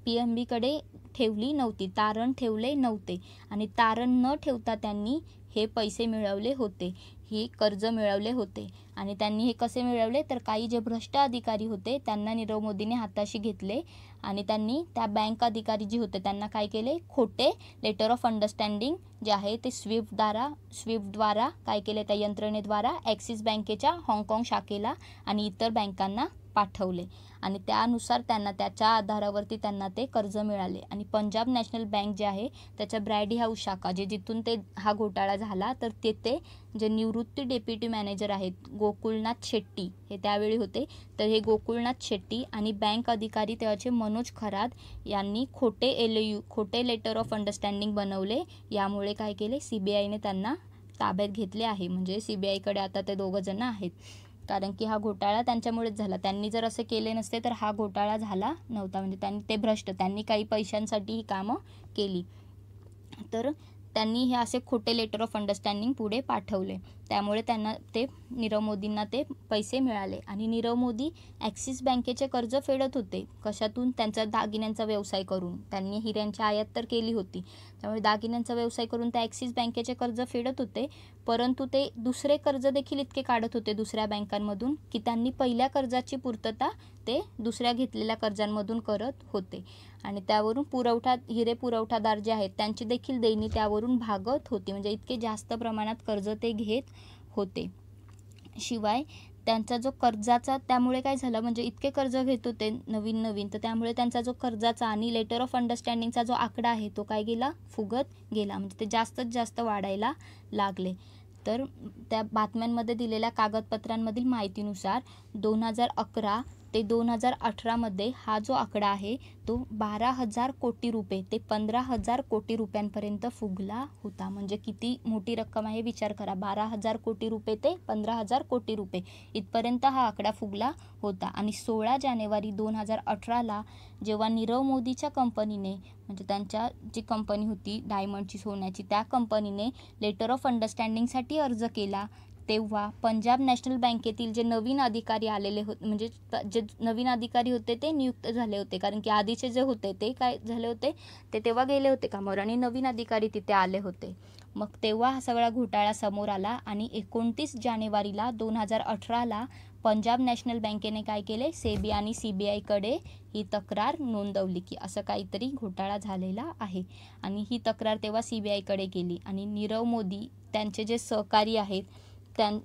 PNBकडे ठेवली नव्हती, तारण ठेवले नव्हते आणि तारण न ठेवता त्यांनी हे पैसे मिळवले होते, ही कर्ज मिळवले होते. आणि त्यांनी हे कसे मिळवले, तर काही जे भ्रष्ट अधिकारी होते त्यांना नीरव मोदींनी हाताशी घेतले आणि त्यांनी त्या बँक अधिकारी जे होते त्यांना काय केले, खोटे लेटर ऑफ अंडरस्टँडिंग जे आहे ते स्विफ्टद्वारा काय केले, त्या यंत्रणेद्वारा ॲक्सिस बँकेच्या हाँगकाँग शाखेला आणि इतर बँकांना पाठवले आणि त्यानुसार त्यांना त्याच्या आधारावरती त्यांना ते कर्ज मिळाले. आणि पंजाब नॅशनल बँक जे आहे त्याच्या ब्रॅडी हाऊस शाखा, जे जिथून ते हा घोटाळा झाला, तर तेथे जे निवृत्ती डेप्युटी मॅनेजर आहेत गोकुळनाथ शेट्टी हे त्यावेळी होते. तर हे गोकुळनाथ शेट्टी आणि बँक अधिकारी तेव्हाचे मनोज खरात यांनी खोटे LOU खोटे लेटर ऑफ अंडरस्टँडिंग बनवले. यामुळे काय केले, CBIने त्यांना ताब्यात घेतले आहे. म्हणजे CBIकडे आता ते दोघं जण आहेत, कारण की हा घोटाळा त्यांच्यामुळेच झाला. त्यांनी जर असे केले नसते तर हा घोटाळा झाला नव्हता. म्हणजे त्यांनी काही पैशांसाठी ही कामं केली. तर त्यांनी हे असे खोटे लेटर ऑफ अंडरस्टँडिंग पुढे पाठवले, त्यामुळे त्यांना ते नीरव मोदींना ते पैसे मिळाले. आणि नीरव मोदी ॲक्सिस बँकेचे कर्ज फेडत होते. कशातून? त्यांचा दागिन्यांचा व्यवसाय करून. त्यांनी हिऱ्यांची आयात तर केली होती, त्यामुळे दागिन्यांचा व्यवसाय करून ते ॲक्सिस बँकेचे कर्ज फेडत होते. परंतु ते दुसरे कर्ज देखील इतके काढत होते दुसऱ्या बँकांमधून की त्यांनी पहिल्या कर्जाची पूर्तता ते दुसऱ्या घेतलेल्या कर्जांमधून करत होते आणि त्यावरून हिरे पुरवठादार जे आहेत त्यांची देखील देणी त्यावरून भागत होती. म्हणजे इतके जास्त प्रमाणात कर्ज ते घेत होते. शिवाय त्यांचा जो कर्जाचा, त्यामुळे काय झालं, म्हणजे इतके कर्ज घेत होते नवीन, तर त्यामुळे त्यांचा जो कर्जाचा आणि लेटर ऑफ अंडरस्टँडिंगचा जो आकडा आहे तो काय गेला, फुगत गेला. म्हणजे ते जास्तच जास्त वाढायला लागले. तर त्या बातम्यांमध्ये दिलेल्या कागदपत्रांमधील माहितीनुसार 2011 ते 2018मध्ये हा जो आकडा आहे तो 12,000 कोटी रुपये ते 15,000 कोटी रुपयांपर्यंत फुगला होता. म्हणजे किती मोठी रक्कम आहे विचार करा, 12,000 कोटी रुपये ते 15,000 कोटी रुपये इथपर्यंत हा आकडा फुगला होता. आणि 16 जानेवारी 2018ला जेव्हा नीरव मोदीच्या कंपनीने, म्हणजे त्यांच्या जी कंपनी होती डायमंडची, सोन्याची, त्या कंपनीने लेटर ऑफ अंडरस्टँडिंगसाठी अर्ज केला, तेव्हा पंजाब नॅशनल बँकेतील जे नवीन अधिकारी आलेले होते, म्हणजे जे नवीन अधिकारी होते ते नियुक्त झाले होते, कारण की आधीचे जे होते ते काय झाले होते, ते तेव्हा गेले होते कामावर आणि नवीन अधिकारी तिथे आले होते. मग तेव्हा हा सगळा घोटाळा समोर आला आणि 29 जानेवारीला 2018ला पंजाब नॅशनल बँकेने काय केले, सेबी आणि CBIकडे ही तक्रार नोंदवली की असं काहीतरी घोटाळा झालेला आहे. आणि ही तक्रार तेव्हा CBIकडे गेली आणि नीरव मोदी त्यांचे जे सहकारी आहेत,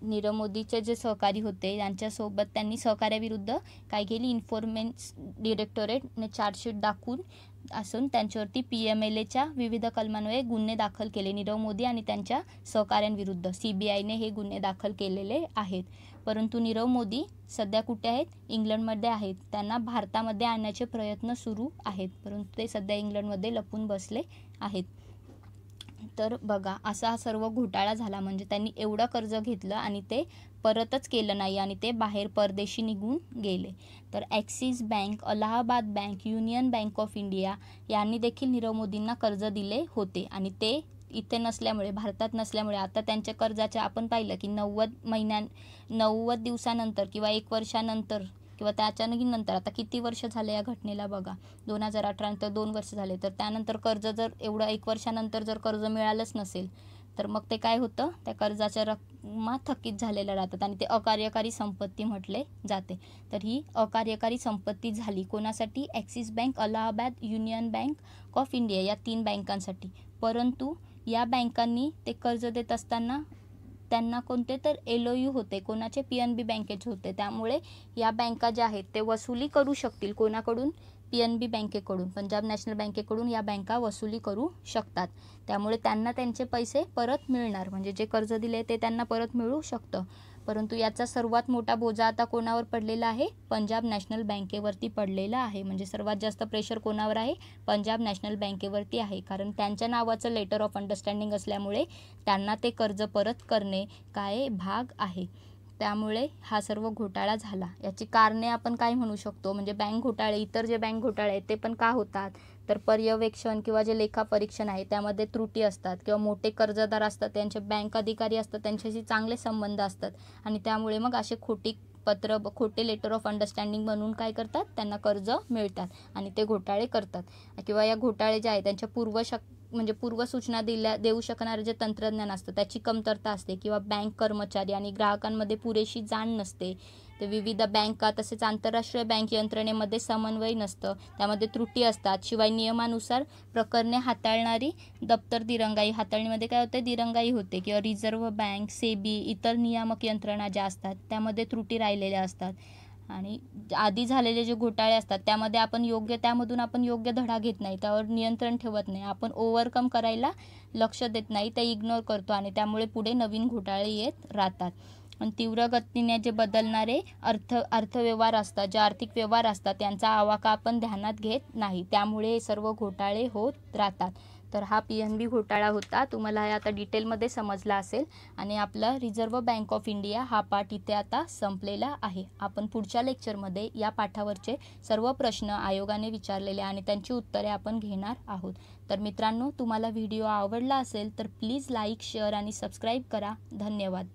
नीरव मोदीचे जे सहकारी होते यांच्यासोबत त्यांनी सहकार्याविरुद्ध काय केली, इन्फॉर्मेन्स डायरेक्टोरेटने चार्जशीट दाखवून असून त्यांच्यावरती PMLAच्या विविध कलमान्वये गुन्हे दाखल केले. नीरव मोदी आणि त्यांच्या सहकाऱ्यांविरुद्ध CBIने हे गुन्हे दाखल केलेले आहेत. परंतु नीरव मोदी सध्या कुठे आहेत, इंग्लंडमध्ये आहेत. त्यांना भारतामध्ये आणण्याचे प्रयत्न सुरू आहेत, परंतु ते सध्या इंग्लंडमध्ये लपून बसले आहेत. तर बघा, असा हा सर्व घोटाळा झाला. म्हणजे त्यांनी एवढं कर्ज घेतलं आणि ते परतच केलं नाही आणि ते बाहेर परदेशी निघून गेले. तर axis bank, Allahabad bank, union bank of India यांनी देखील नीरव मोदींना कर्ज दिले होते आणि ते इथे नसल्यामुळे, भारतात नसल्यामुळे आता त्यांच्या कर्जाचे आपण पाहिलं की 90 दिवसानंतर किंवा 1 वर्षानंतर किंवा त्याच्यानंतर नंतर, आता किती वर्ष झाले या घटनेला बघा, 2018 नंतर 2 वर्ष झाले. तर त्यानंतर कर्ज जर एवढं 1 वर्षानंतर जर कर्ज मिळालंच नसेल तर मग ते काय होतं, त्या कर्जाच्या रक्कमा थकीत झालेल्या राहतात आणि ते अकार्यकारी संपत्ती म्हटले जाते. तर ही अकार्यकारी संपत्ती झाली कोणासाठी, axis bank, Allahabad, union bank of India या 3 बँकांसाठी. परंतु या बँकांनी ते कर्ज देत असताना त्यांना कोणते तर LOU होते, कोणाचे, PNB बँकेचे होते. त्यामुळे या बँका ज्या आहेत ते वसुली करू शकतील कोणाकडून, PNB बँकेकडून, पंजाब नॅशनल बँकेकडून या बँका वसुली करू शकतात. त्यामुळे त्यांना त्यांचे पैसे परत मिळणार, म्हणजे जे कर्ज दिले ते त्यांना परत मिळू शकतं. परंतु याचा सर्वात मोठा बोजा आता कोणावर पडलेला आहे? पंजाब नॅशनल बँकेवरती पडलेला आहे. म्हणजे सर्वात जास्त प्रेशर कोणावर आहे? पंजाब नॅशनल बँकेवरती आहे. कारण त्यांच्या नावाचं लेटर ऑफ अंडरस्टँडिंग असल्यामुळे त्यांना ते कर्ज परत करणे काय भाग आहे. त्यामुळे हा सर्व घोटाळा झाला. याची कारणे आपण काय म्हणू शकतो? म्हणजे बँक घोटाळे, इतर जे बँक घोटाळे आहेत ते पण का होतात? तर पर्यवेक्षण किंवा जे लेखापरीक्षण आहे त्यामध्ये त्रुटी असतात किंवा मोठे कर्जदार असतात, त्यांचे बँक अधिकारी असतात, त्यांच्याशी चांगले संबंध असतात आणि त्यामुळे मग असे खोटे लेटर ऑफ अंडरस्टँडिंग बनवून काय करतात? त्यांना कर्ज मिळतात आणि ते घोटाळे करतात. किंवा या घोटाळे जे आहे त्यांच्या पूर्वसूचना देऊ शकणारे जे तंत्रज्ञान असतं त्याची कमतरता असते किंवा बँक कर्मचारी आणि ग्राहकांमध्ये पुरेशी जाण नसते. ते विविध बँका तसेच आंतरराष्ट्रीय बँक यंत्रणेमध्ये समन्वय नसतं, त्यामध्ये त्रुटी असतात. शिवाय नियमानुसार प्रकरणे हाताळणारी दप्तर दिरंगाई, हाताळणीमध्ये काय होते? दिरंगाई होते. किंवा रिझर्व्ह बँक, सेबी, इतर नियामक यंत्रणा ज्या असतात त्यामध्ये त्रुटी राहिलेल्या असतात. आणि आधी झालेले जे घोटाळे असतात त्यामधून आपण योग्य धडा घेत नाही, त्यावर नियंत्रण ठेवत नाही, आपण ओव्हरकम करायला लक्ष देत नाही, ते इग्नोर करतो आणि त्यामुळे पुढे नवीन घोटाळे येत राहतात. आणि तीव्र गतीने जे बदलणारे अर्थव्यवहार असतात, जे आर्थिक व्यवहार असतात त्यांचा आवाका आपण ध्यानात घेत नाही, त्यामुळे हे सर्व घोटाळे होत राहतात. तर हा PNB घोटाळा होता. तुम्हाला हे आता डिटेलमध्ये समजला असेल आणि आपला रिझर्व्ह बँक ऑफ इंडिया हा पाठ इथे आता संपलेला आहे. आपण पुढच्या लेक्चरमध्ये या पाठावरचे सर्व प्रश्न आयोगाने विचारलेले आणि त्यांची उत्तरे आपण घेणार आहोत. तर मित्रांनो, तुम्हाला व्हिडिओ आवडला असेल तर प्लीज लाईक, शेअर आणि सबस्क्राईब करा. धन्यवाद.